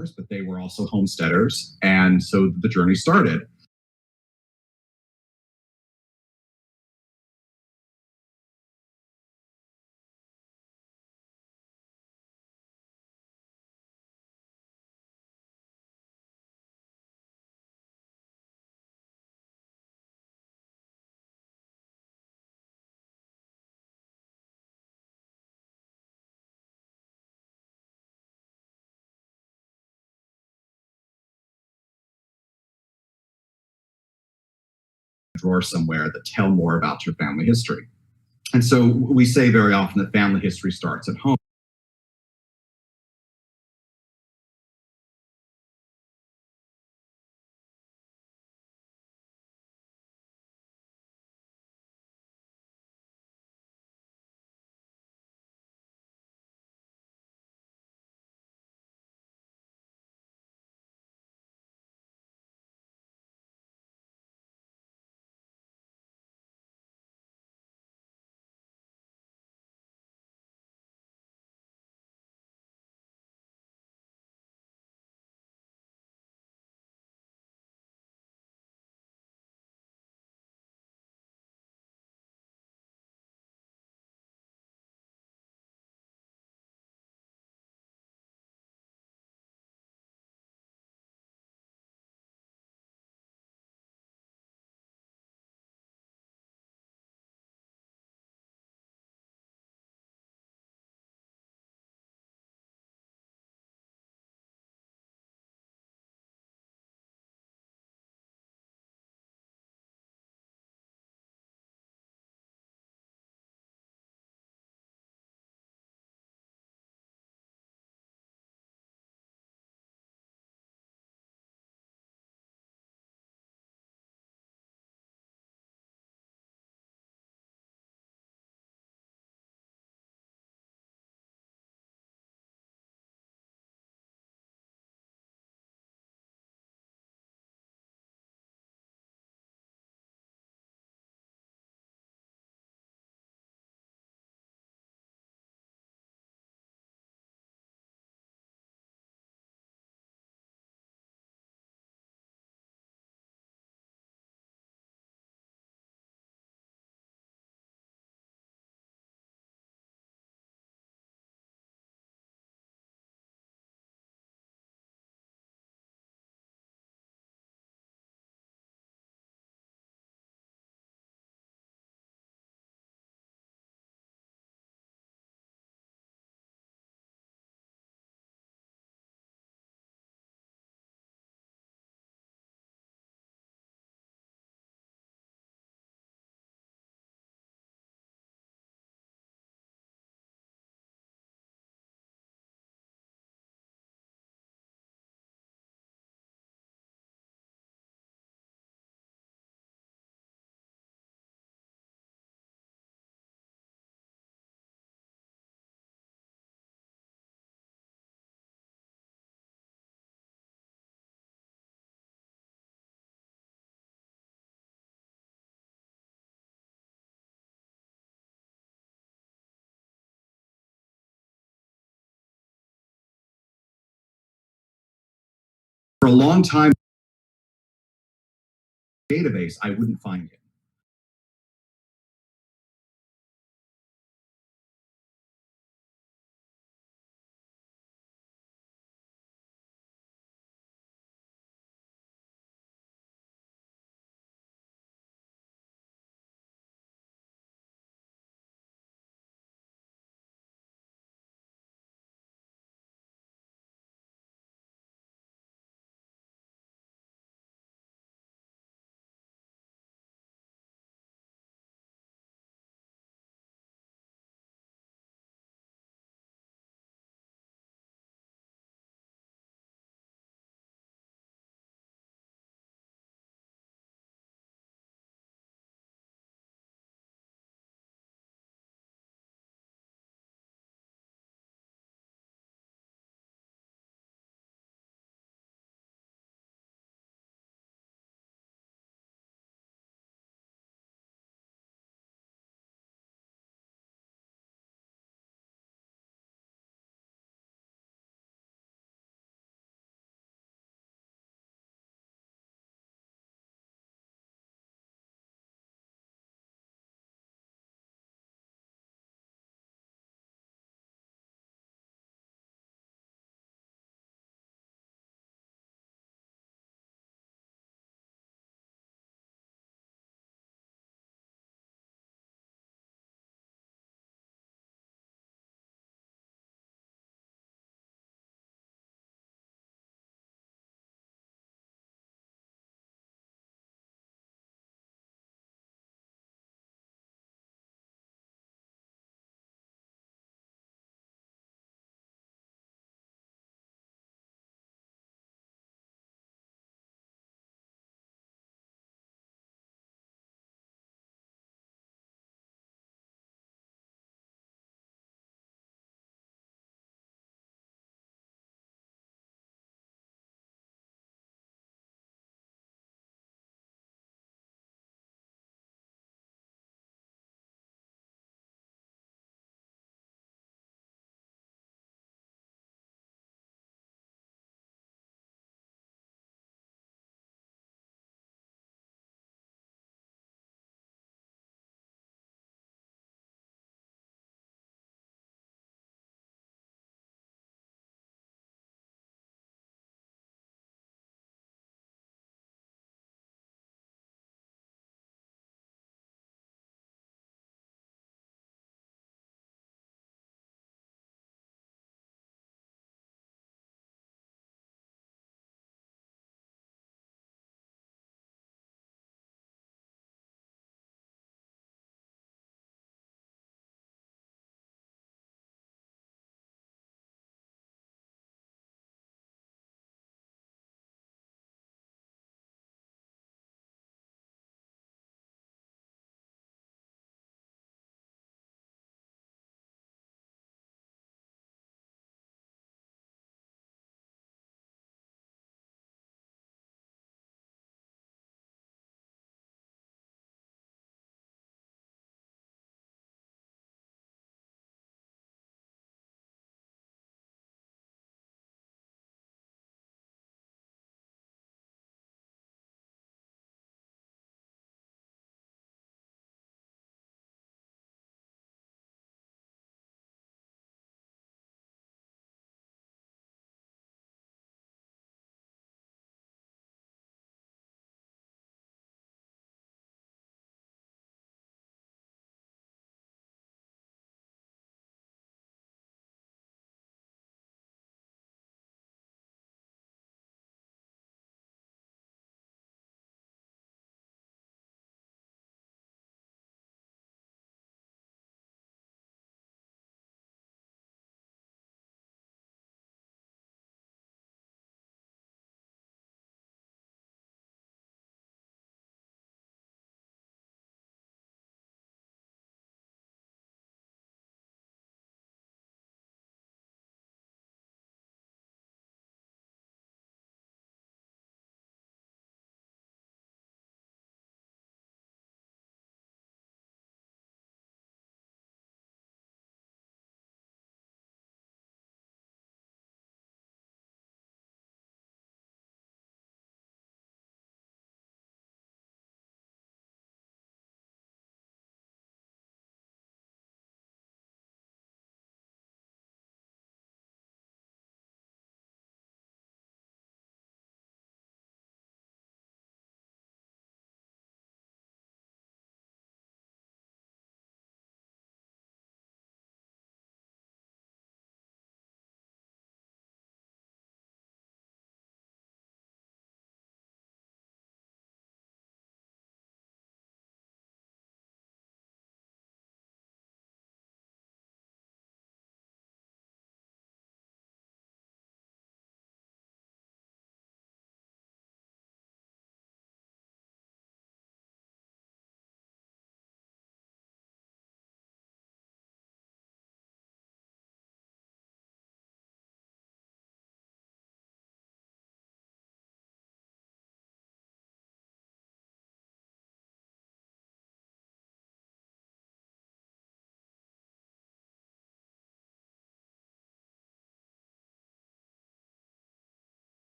farmers, but they were also homesteaders. And so the journey started. Drawer somewhere that tell more about your family history. And so we say very often that family history starts at home. For a long time, database, I wouldn't find it.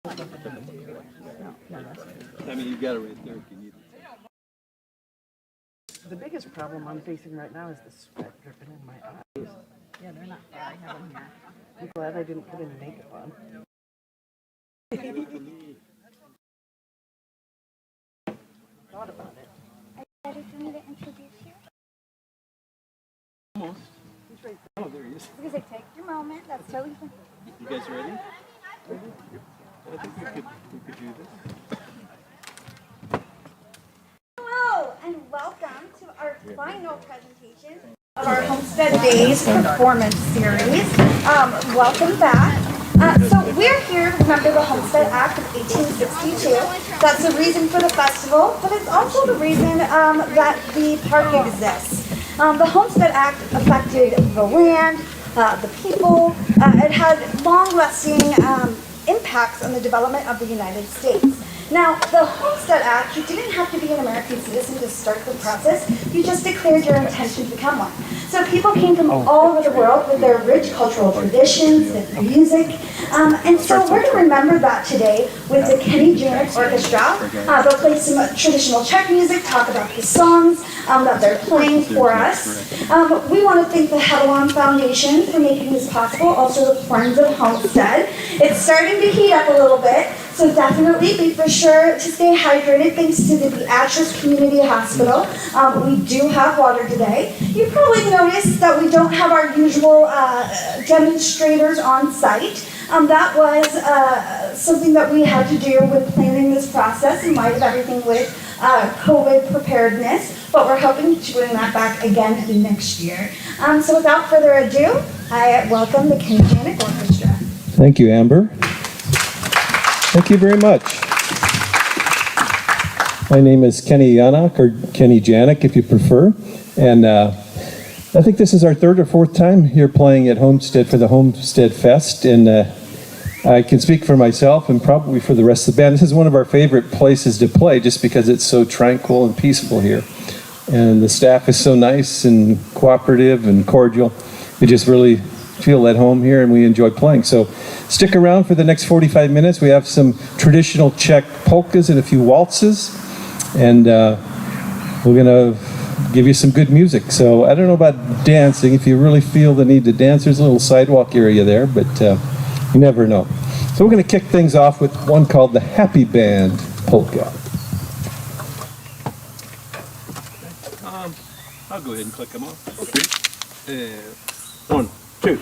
I mean, you got it right there if you need it. The biggest problem I'm facing right now is the sweat dripping in my eyes. Yeah, they're not far. I have them here. I'm glad I didn't put any makeup on. Thought about it. Are you ready for me to introduce you? Almost. He's right there. Oh, there he is. I was gonna say, take your moment. That's totally fine. You guys ready? Ready? I think we could do this. Hello and welcome to our final presentation of our Homestead Days performance series. Welcome back. So we're here to remember the Homestead Act of 1862. That's the reason for the festival, but it's also the reason that the park exists. The Homestead Act affected the land, the people. It had long-lasting impacts on the development of the United States. Now, the Homestead Act, you didn't have to be an American citizen to start the process. You just declared your intention to become one. So people came from all over the world with their rich cultural traditions, their music. And so we're going to remember that today with the Kenny Janet Orchestra. They'll play some traditional Czech music, talk about the songs that they're playing for us. We want to thank the Headalong Foundation for making this possible, also the Friends of Homestead. It's starting to heat up a little bit. So definitely be for sure to stay hydrated thanks to the Beatrice Community Hospital. We do have water today. You probably noticed that we don't have our usual demonstrators on site. That was something that we had to do with planning this process in light of everything with COVID preparedness, but we're hoping to bring that back again next year. So without further ado, I welcome the Kenny Janet Orchestra. Thank you, Amber. Thank you very much. My name is Kenny Janak, or Kenny Janik if you prefer, and I think this is our third or fourth time here playing at Homestead for the Homestead Fest, and I can speak for myself and probably for the rest of the band. This is one of our favorite places to play just because it's so tranquil and peaceful here, and the staff is so nice and cooperative and cordial. We just really feel at home here and we enjoy playing. So stick around for the next 45 minutes. We have some traditional Czech polkas and a few waltzes, and we're gonna give you some good music. So I don't know about dancing. If you really feel the need to dance, there's a little sidewalk area there, but you never know. So we're gonna kick things off with one called the Happy Band Polka. I'll go ahead and click them off. Okay. 1, 2.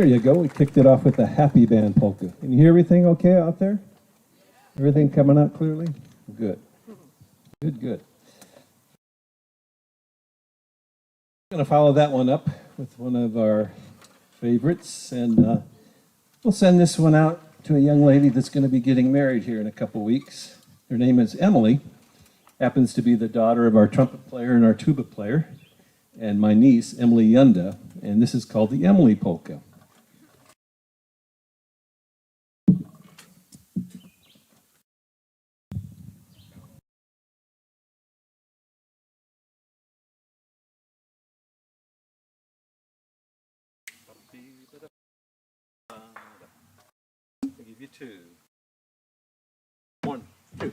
There you go. We kicked it off with the happy band polka. Can you hear everything okay out there? Everything coming out clearly? Good. Good, good. I'm going to follow that one up with one of our favorites, and we'll send this one out to a young lady that's going to be getting married here in a couple weeks. Her name is Emily. Happens to be the daughter of our trumpet player and our tuba player, and my niece, Emily Yunda, and this is called the Emily Polka. I'll give you two. 1, 2.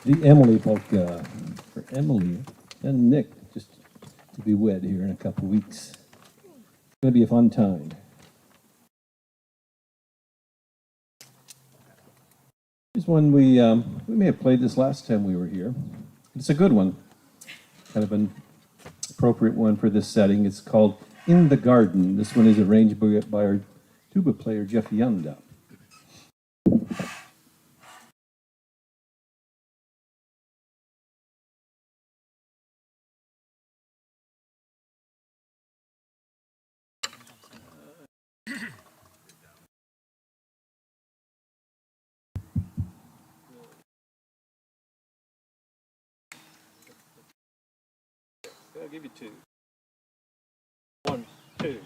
The Emily Polka for Emily and Nick, just to be wed here in a couple weeks. It's going to be a fun time. Here's one we may have played this last time we were here. It's a good one, kind of an appropriate one for this setting. It's called In the Garden. This one is arranged by our tuba player, Jeff Yunda. I'll give you two. 1, 2.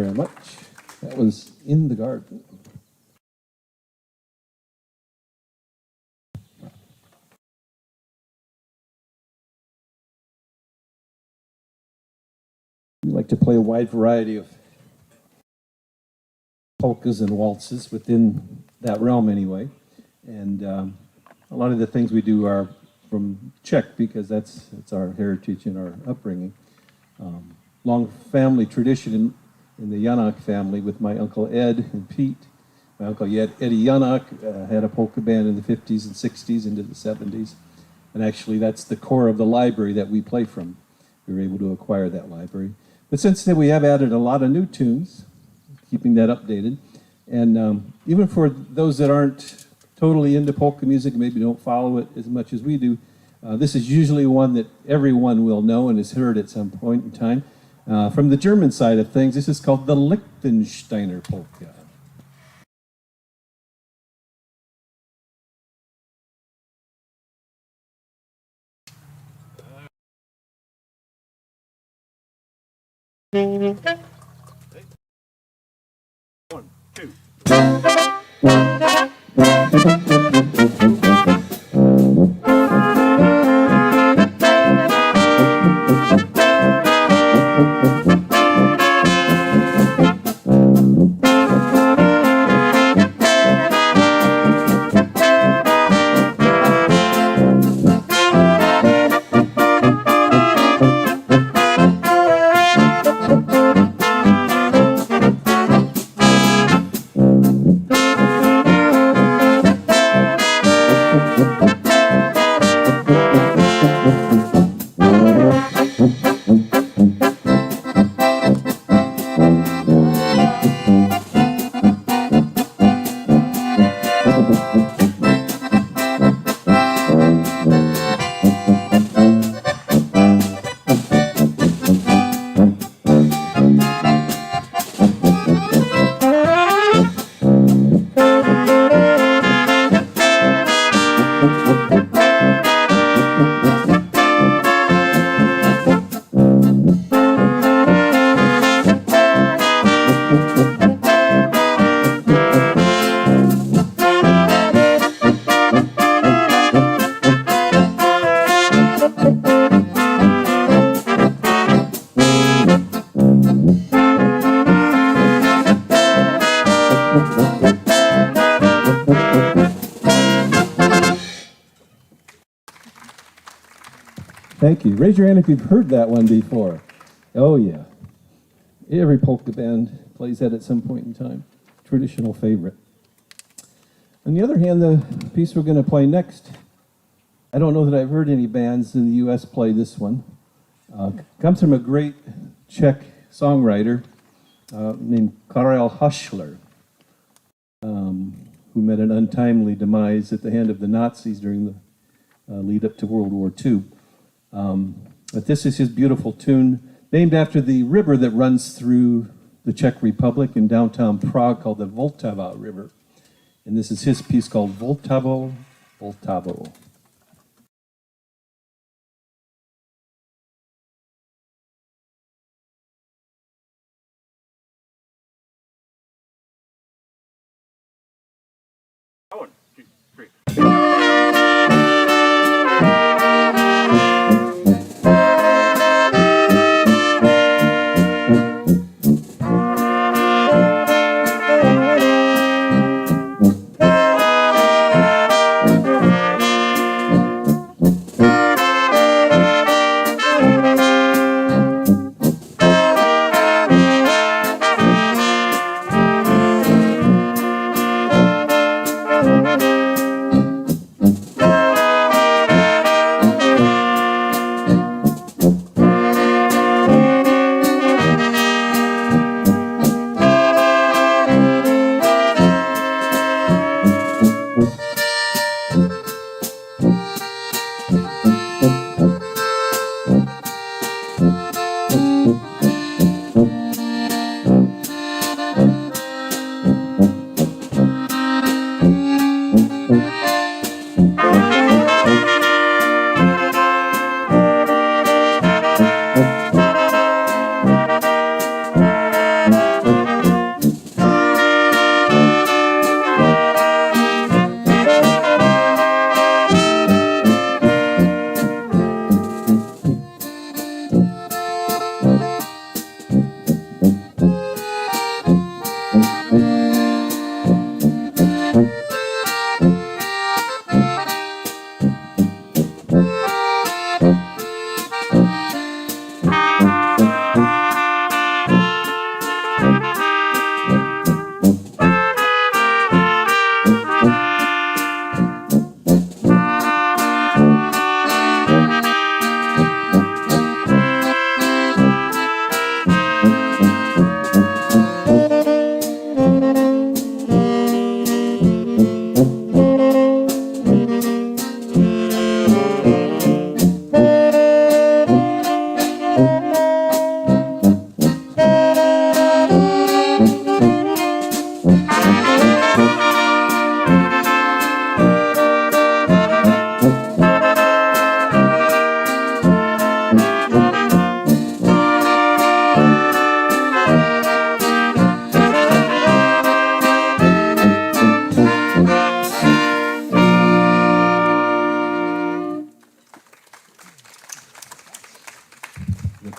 very much. That was In the Garden. We like to play a wide variety of polkas and waltzes within that realm anyway. And a lot of the things we do are from Czech because that's our heritage and our upbringing. Long family tradition in the Janak family with my Uncle Ed and Pete. My Uncle Eddie Janak had a polka band in the 50s and 60s into the 70s. And actually that's the core of the library that we play from. We were able to acquire that library. But since then we have added a lot of new tunes, keeping that updated. And even for those that aren't totally into polka music, maybe don't follow it as much as we do, this is usually one that everyone will know and has heard at some point in time. From the German side of things, this is called the Liechtensteiner polka. One, two. Thank you. Raise your hand if you've heard that one before. Oh, yeah. Every polka band plays that at some point in time. Traditional favorite. On the other hand, the piece we're going to play next, I don't know that I've heard any bands in the U.S. play this one. Comes from a great Czech songwriter named Karel Hašler, who met an untimely demise at the hand of the Nazis during the lead up to World War II. But this is his beautiful tune, named after the river that runs through the Czech Republic in downtown Prague called the Vltava River. And this is his piece called Vltavo, Vltavo. One, two, three.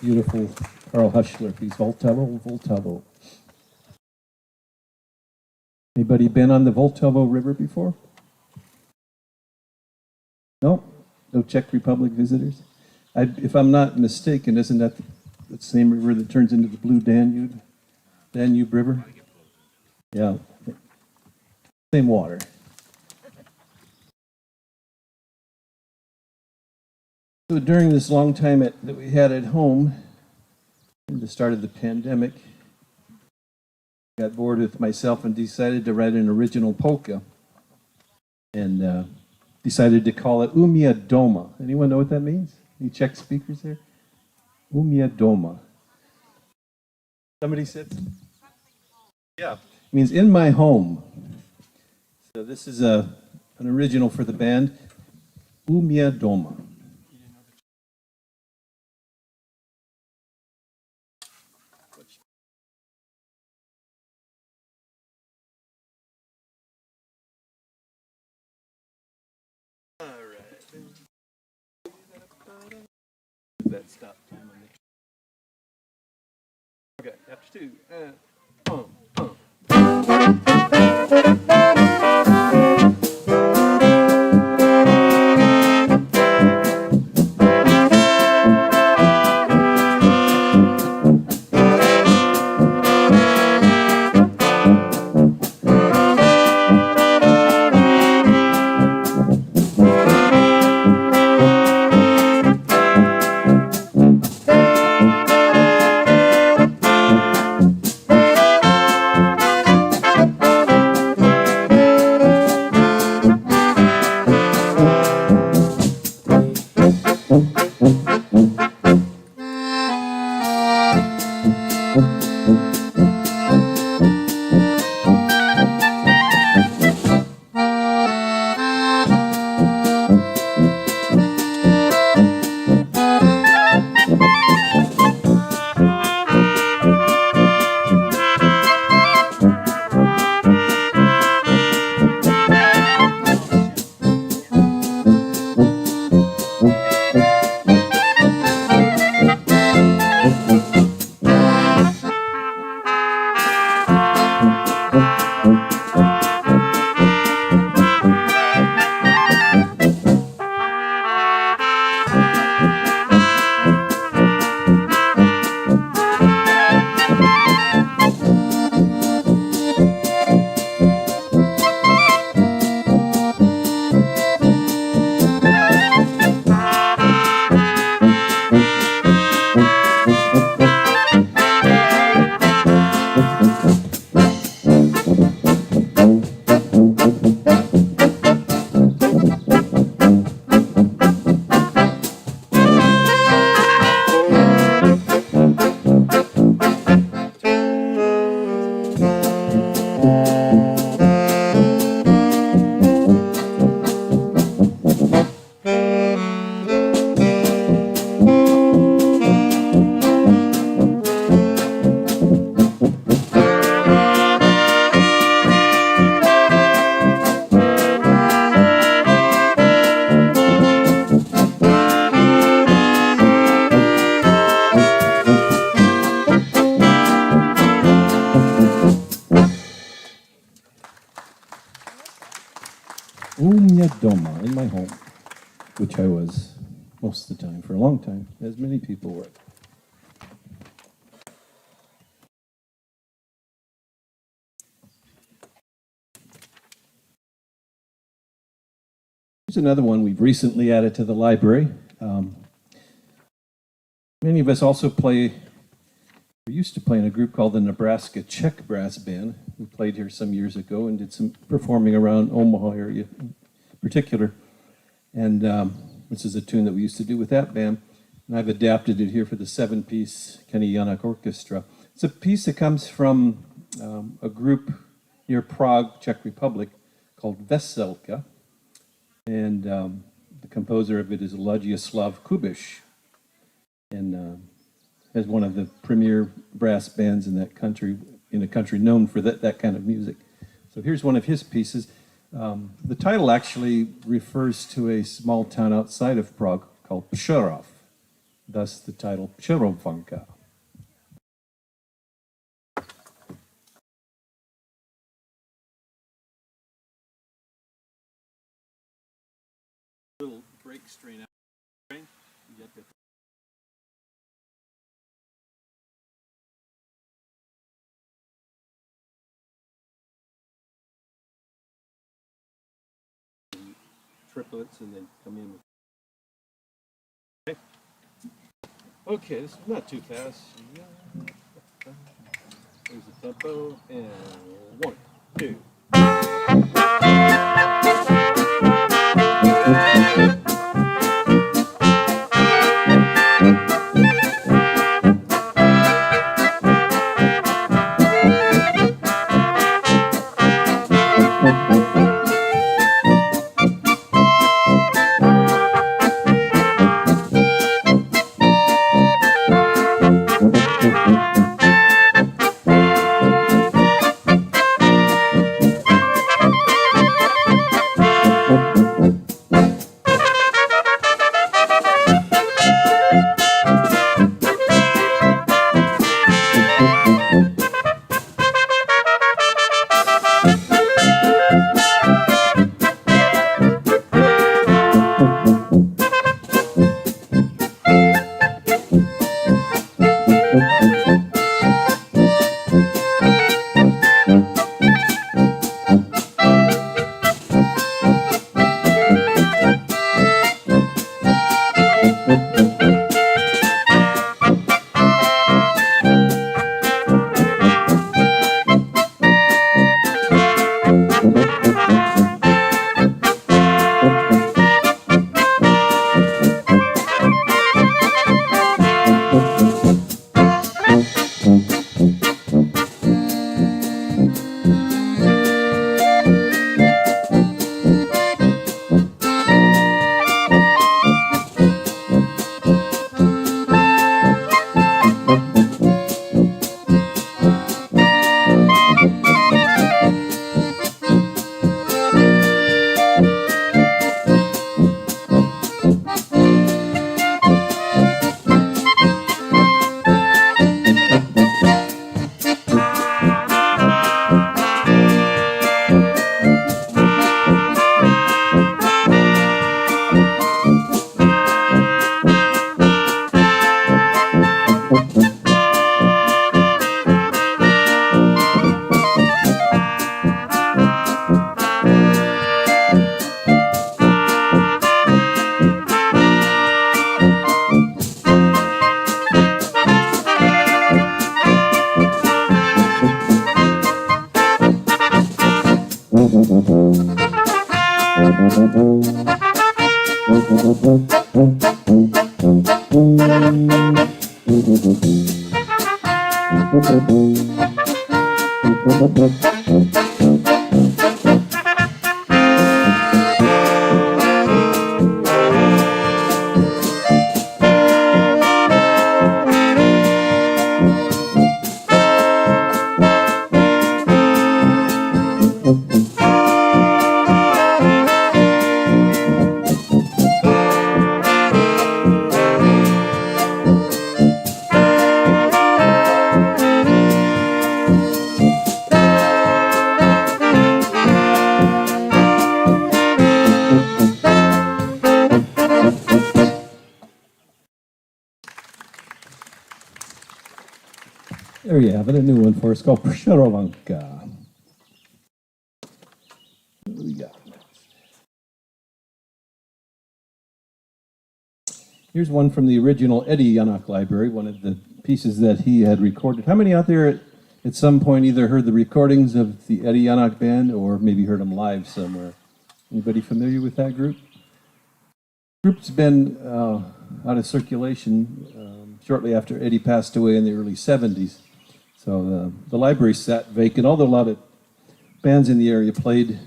beautiful Carl Huschler piece, Voltavo, Voltavo. Anybody been on the Voltavo River before? No? No Czech Republic visitors? If I'm not mistaken, isn't that the same river that turns into the Blue Danube? Danube River? Yeah. Same water. So during this long time that we had at home, at the start of the pandemic, I got bored with myself and decided to write an original polka. And decided to call it Umia Doma. Anyone know what that means? Any Czech speakers there? Umia Doma. Somebody said? Yeah. It means in my home. So this is an original for the band, Umia Doma. All right. That stop time on the. Okay, after two. Umia Doma, in my home, which I was most of the time, for a long time, as many people were. Here's another one we've recently added to the library. Many of us also we used to play in a group called the Nebraska Czech Brass Band. We played here some years ago and did some performing around Omaha area in particular. And this is a tune that we used to do with that band. And I've adapted it here for the 7-piece Kenny Janak Orchestra. It's a piece that comes from a group near Prague, Czech Republic, called Veselka. And the composer of it is Ladislav Kubiš, and has one of the premier brass bands in that country, in a country known for that kind of music. So here's one of his pieces. The title actually refers to a small town outside of Prague called Pšerov. thus the title Przerowanka. Little break strain out. Triplets and then come in with. Okay. Okay, this is not too fast. There's the tempo and 1, 2. There you have it, a new one for us called Przerowanka. What do we got next? Here's one from the original Eddie Janak library, one of the pieces that he had recorded. How many out there at some point either heard the recordings of the Eddie Janak band or maybe heard them live somewhere? Anybody familiar with that group? The group's been out of circulation shortly after Eddie passed away in the early 70s. So the library sat vacant, although a lot of bands in the area played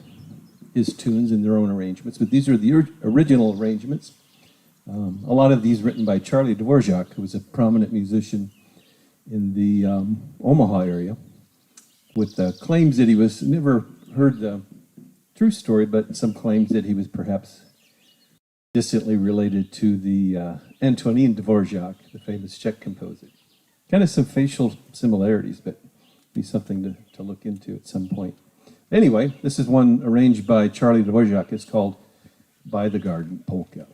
his tunes in their own arrangements. But these are the original arrangements. A lot of these written by Charlie Dvorak, who was a prominent musician in the Omaha area, with claims that he was, never heard the true story, but some claims that he was perhaps distantly related to the Antonin Dvorak, the famous Czech composer. Kind of some facial similarities, but be something to look into at some point. Anyway, this is one arranged by Charlie Dvorak. It's called By the Garden Polka.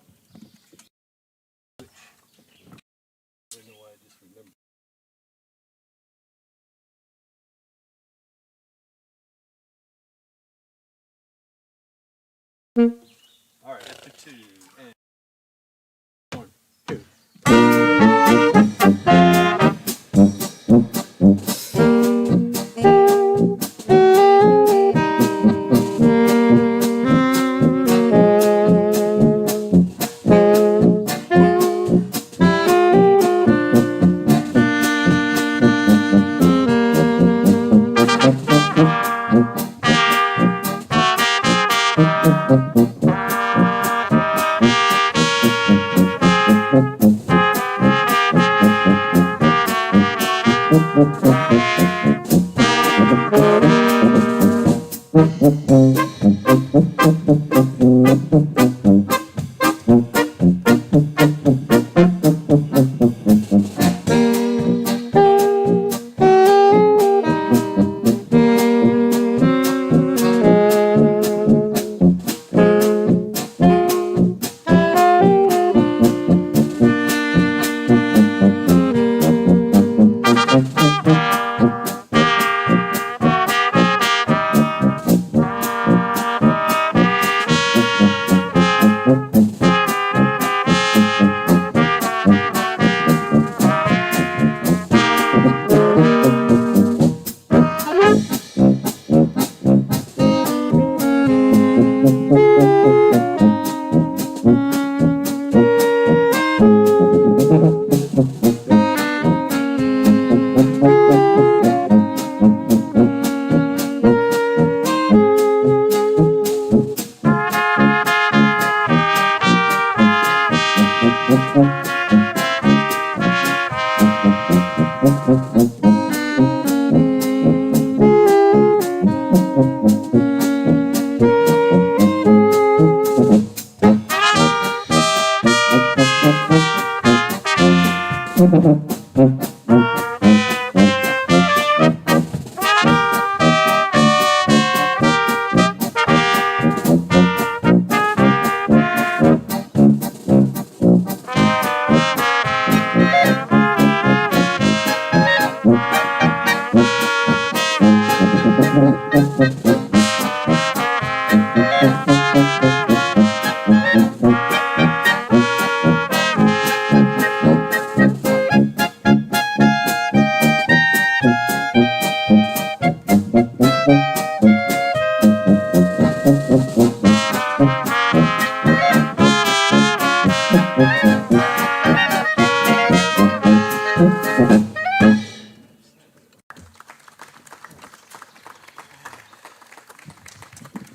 All right, after two. And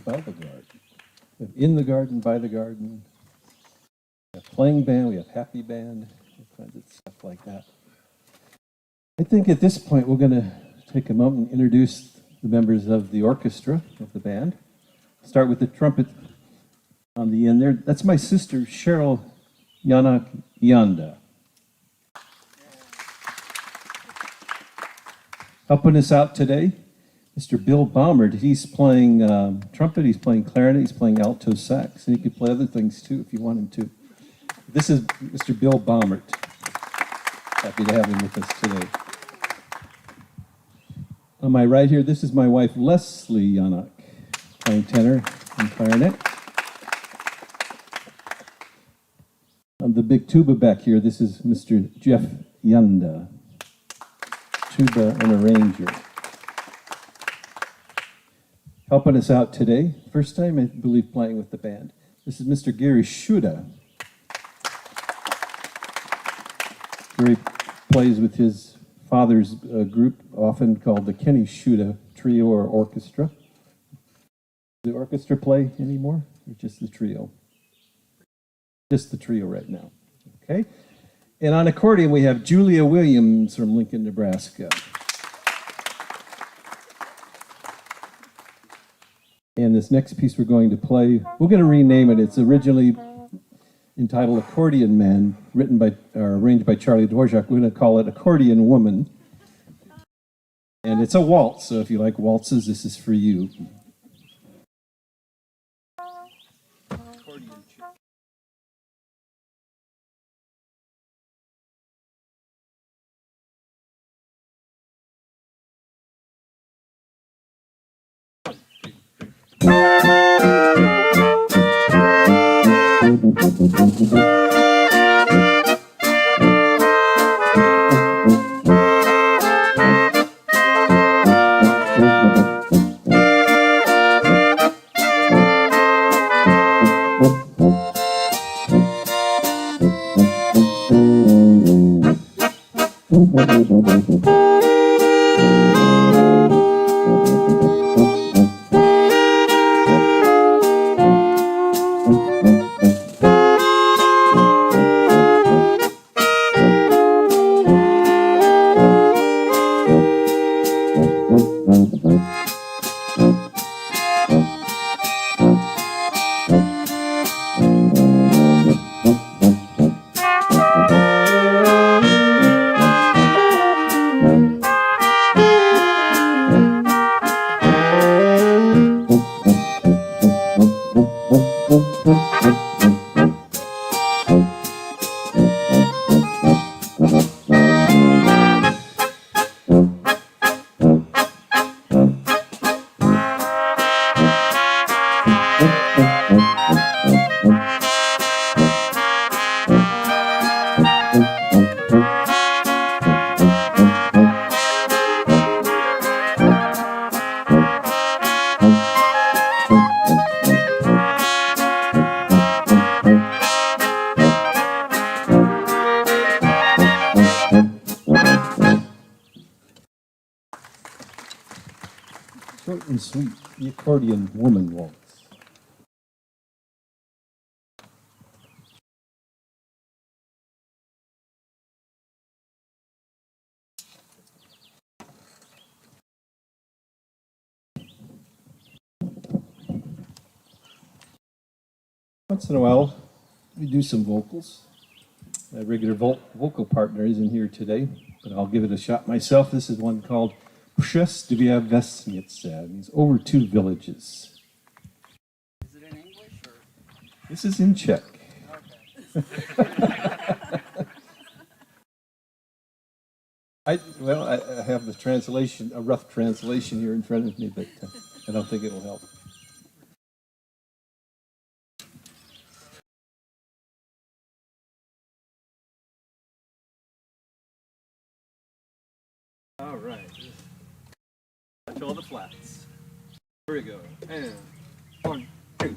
'By the Garden'. We have 'In the Garden', 'By the Garden'. We have 'Playing Band', we have 'Happy Band', all kinds of stuff like that. I think at this point we're going to take a moment and introduce the members of the orchestra of the band. Start with the trumpet on the end there. That's my sister, Cheryl Yanak Yanda. Helping us out today, Mr. Bill Baumert. He's playing trumpet, he's playing clarinet, he's playing alto sax, and he could play other things too if you want him to. This is Mr. Bill Baumert. Happy to have him with us today. On my right here, this is my wife, Leslie Yanak, playing tenor and clarinet. On the big tuba back here, this is Mr. Jeff Yanda, tuba and arranger. Helping us out today, first time I believe playing with the band, this is Mr. Gary Shuda. Gary plays with his father's group, often called the Kenny Shuda Trio or Orchestra. Does the orchestra play anymore, or just the trio? Just the trio right now, okay? And on accordion, we have Julia Williams from Lincoln, Nebraska. And this next piece we're going to play, we're going to rename it. It's originally entitled Accordion Man, written by, or arranged by Charlie Dvorak. We're going to call it Accordion Woman. And it's a waltz, so if you like waltzes, this is for you. Short and sweet, the Accordion Woman waltz. Once in a while, we do some vocals. My regular vocal partner isn't here today, but I'll give it a shot myself. This is one called Przez dwie wesnice. It means over two villages. Is it in English or? This is in Czech. Okay. I have the translation, a rough translation here in front of me, but I don't think it'll help. All right. Touch all the flats. Here we go. And 1, 2.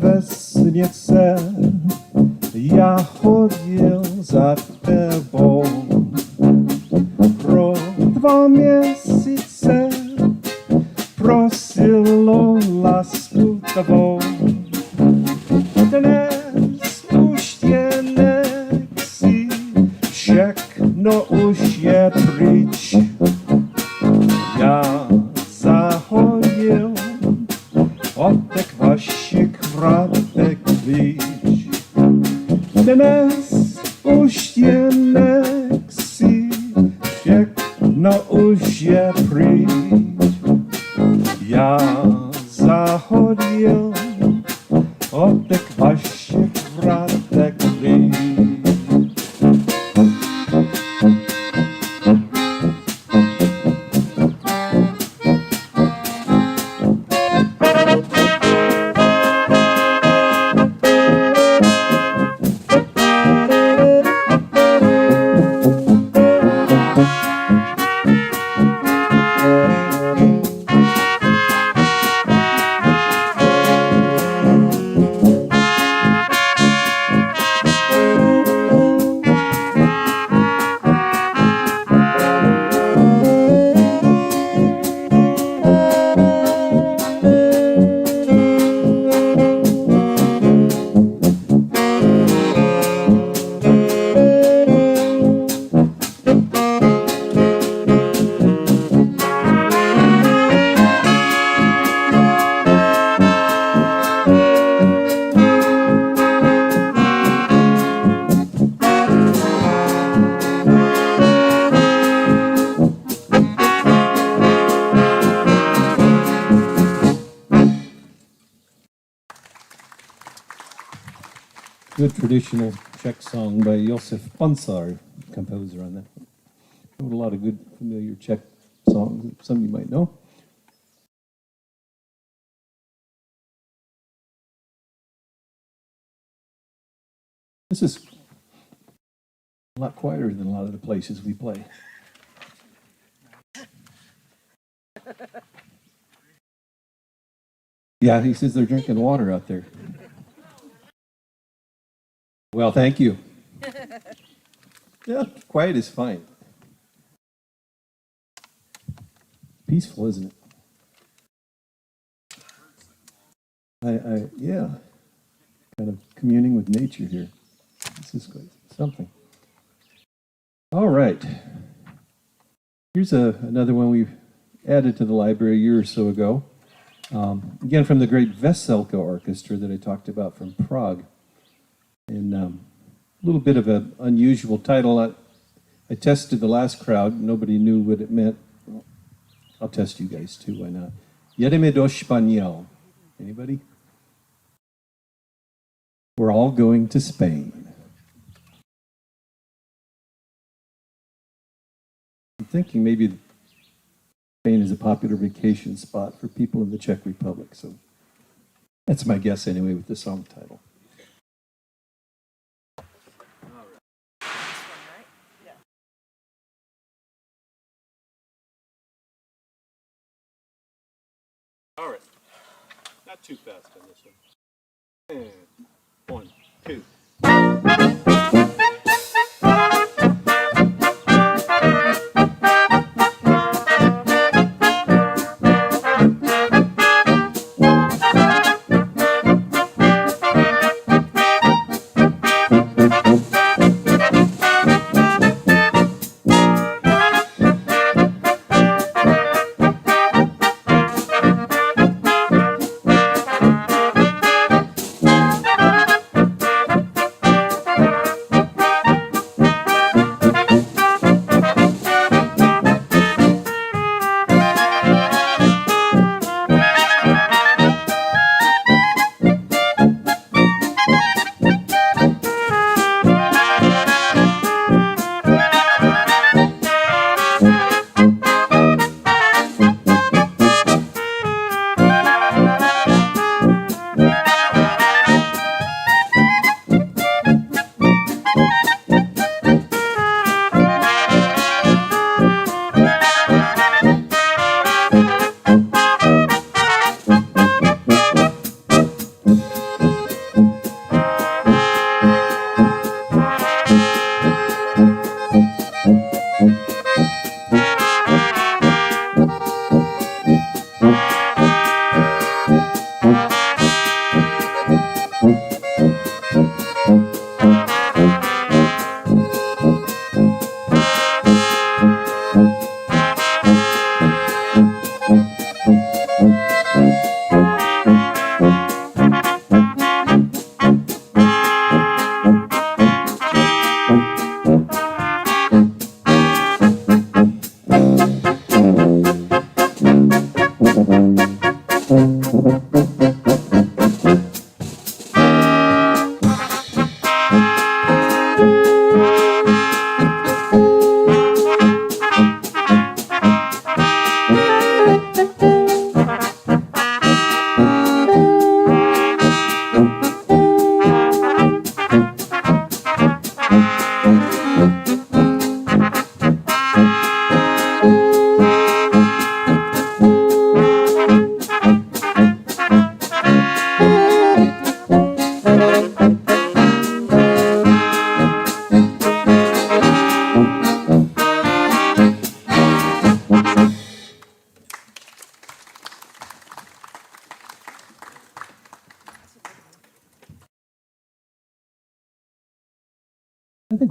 Vesnice, ja chodził za tebą. Pro 2 miesiące prosilo lasku dnes už tě nechci, všechno už je pryč. Já zahodil otek vašich vratek blíž. Dnes už tě nechci, všechno už je pryč. Já zahodil otek vašich vratek blíž. Good traditional Czech song by Josef Pansar, composer on that. Wrote a lot of good familiar Czech songs, some you might know. This is a lot quieter than a lot of the places we play. Yeah, he says they're drinking water out there. Well, thank you. Yeah, quiet is fine. Peaceful, isn't it? Yeah, kind of communing with nature here. This is quite something. All right. Here's another one we've added to the library a year or so ago. Again, from the great Veselka Orchestra that I talked about from Prague. And a little bit of an unusual title. I tested the last crowd. Nobody knew what it meant. Well, I'll test you guys too. Why not? Jedeme do Španěl. Anybody? We're all going to Spain. I'm thinking maybe Spain is a popular vacation spot for people in the Czech Republic. So that's my guess anyway with the song title. All right, not too fast on this one. And 1, 2.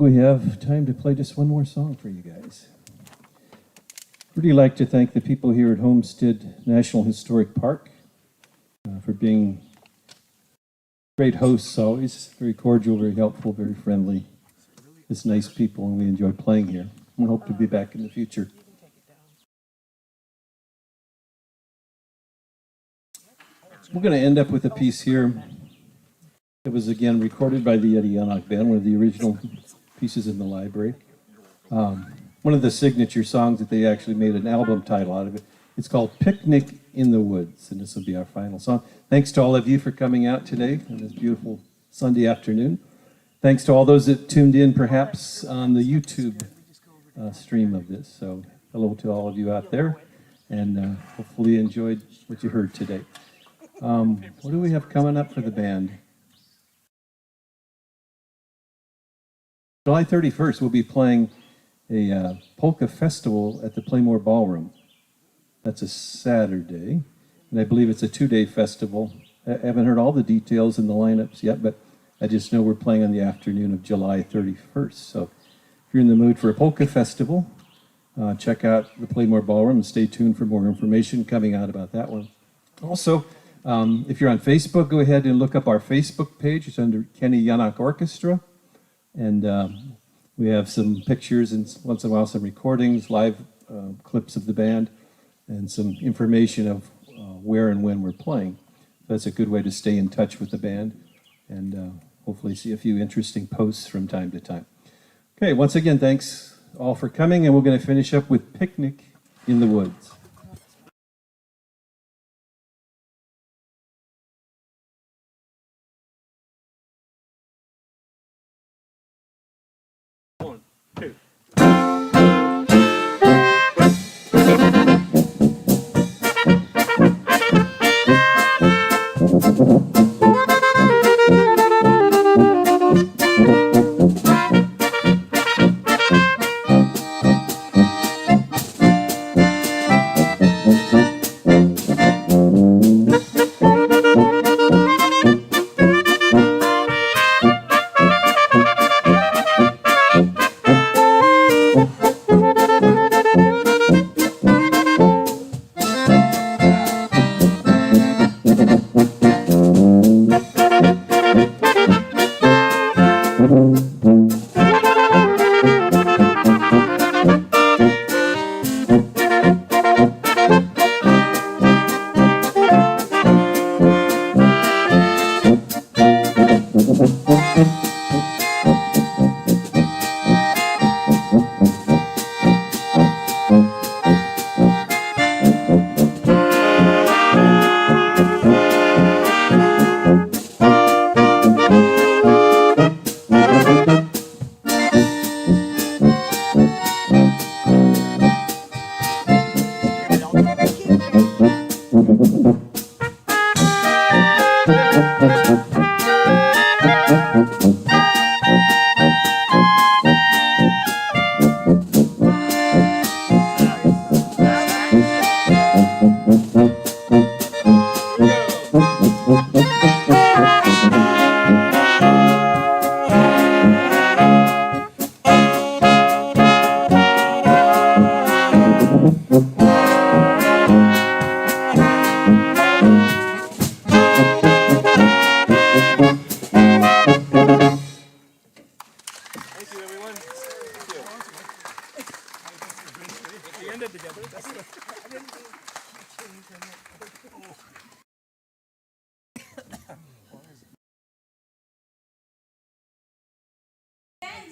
we have time to play just one more song for you guys. Really like to thank the people here at Homestead National Historic Park for being great hosts always. Very cordial, very helpful, very friendly. Just nice people, and we enjoy playing here. We hope to be back in the future. We're going to end up with a piece here. It was again recorded by the Adirondack Band, one of the original pieces in the library. One of the signature songs that they actually made an album title out of it. It's called Picnic in the Woods, and this will be our final song. Thanks to all of you for coming out today on this beautiful Sunday afternoon. Thanks to all those that tuned in perhaps on the YouTube stream of this. So hello to all of you out there, and hopefully you enjoyed what you heard today. What do we have coming up for the band? July 31st, we'll be playing a polka festival at the Playmore Ballroom. That's a Saturday, and I believe it's a 2-day festival. I haven't heard all the details in the lineups yet, but I just know we're playing on the afternoon of July 31st. So if you're in the mood for a polka festival, check out the Playmore Ballroom and stay tuned for more information coming out about that one. Also, if you're on Facebook, go ahead and look up our Facebook page. It's under Kenny Yanak Orchestra. And we have some pictures and once in a while some recordings, live clips of the band, and some information of where and when we're playing. That's a good way to stay in touch with the band and hopefully see a few interesting posts from time to time. Okay, once again, thanks all for coming, and we're going to finish up with Picnic in the Woods.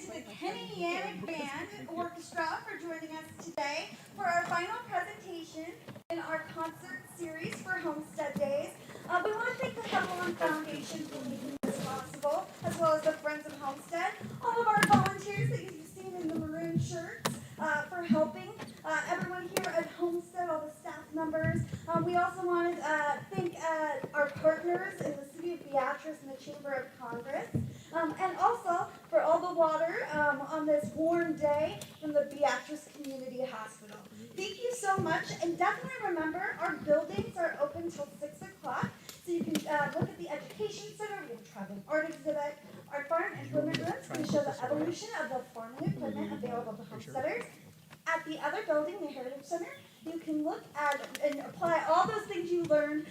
To the Kenny Yanak Band Orchestra for joining us today for our final presentation in our concert series for Homestead Days. We want to thank the Heffalump Foundation for making this possible, as well as the Friends of Homestead, all of our volunteers that you've seen in the maroon shirts for helping, everyone here at Homestead, all the staff members. We also want to thank our partners in the City of Beatrice and the Chamber of Congress. And also for all the water on this warm day from the Beatrice Community Hospital. Thank you so much, and definitely remember our buildings are open till 6 o'clock, so you can look at the Education Center, we have a traveling art exhibit, Our farm implement room is going to show the evolution of the farming equipment available to homesteaders. At the other building, the Heritage Center, you can look at and apply all those things you learned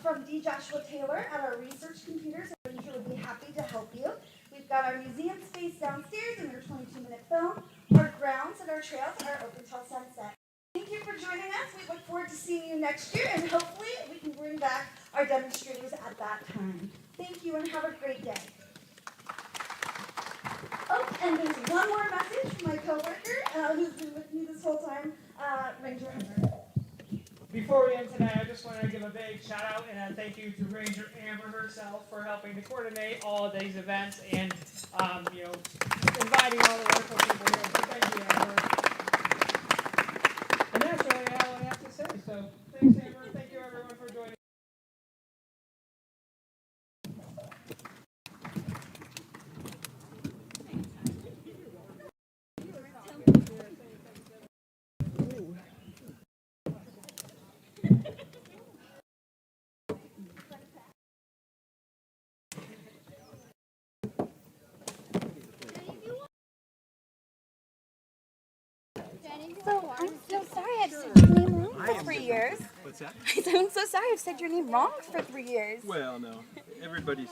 from D. Joshua Taylor at our research computers. Our ranger would be happy to help you. We've got our museum space downstairs and our 22-minute film. Our grounds and our trails are open till sunset. Thank you for joining us. We look forward to seeing you next year, and hopefully we can bring back our demonstrators at that time. Thank you, and have a great day. Oh, and there's one more message from my coworker who's been with me this whole time, Ranger Amber. Before we end tonight, I just want to give a big shout out and a thank you to Ranger Amber herself for helping to coordinate all of these events and inviting all the wonderful people here. So thank you, Amber. And that's really all I have to say. So thanks, Amber. Thank you, everyone, for joining. So, I'm so sorry I've said your name wrong for 3 years. What's that? I'm so sorry I've said your name wrong for 3 years. Well, no. Everybody's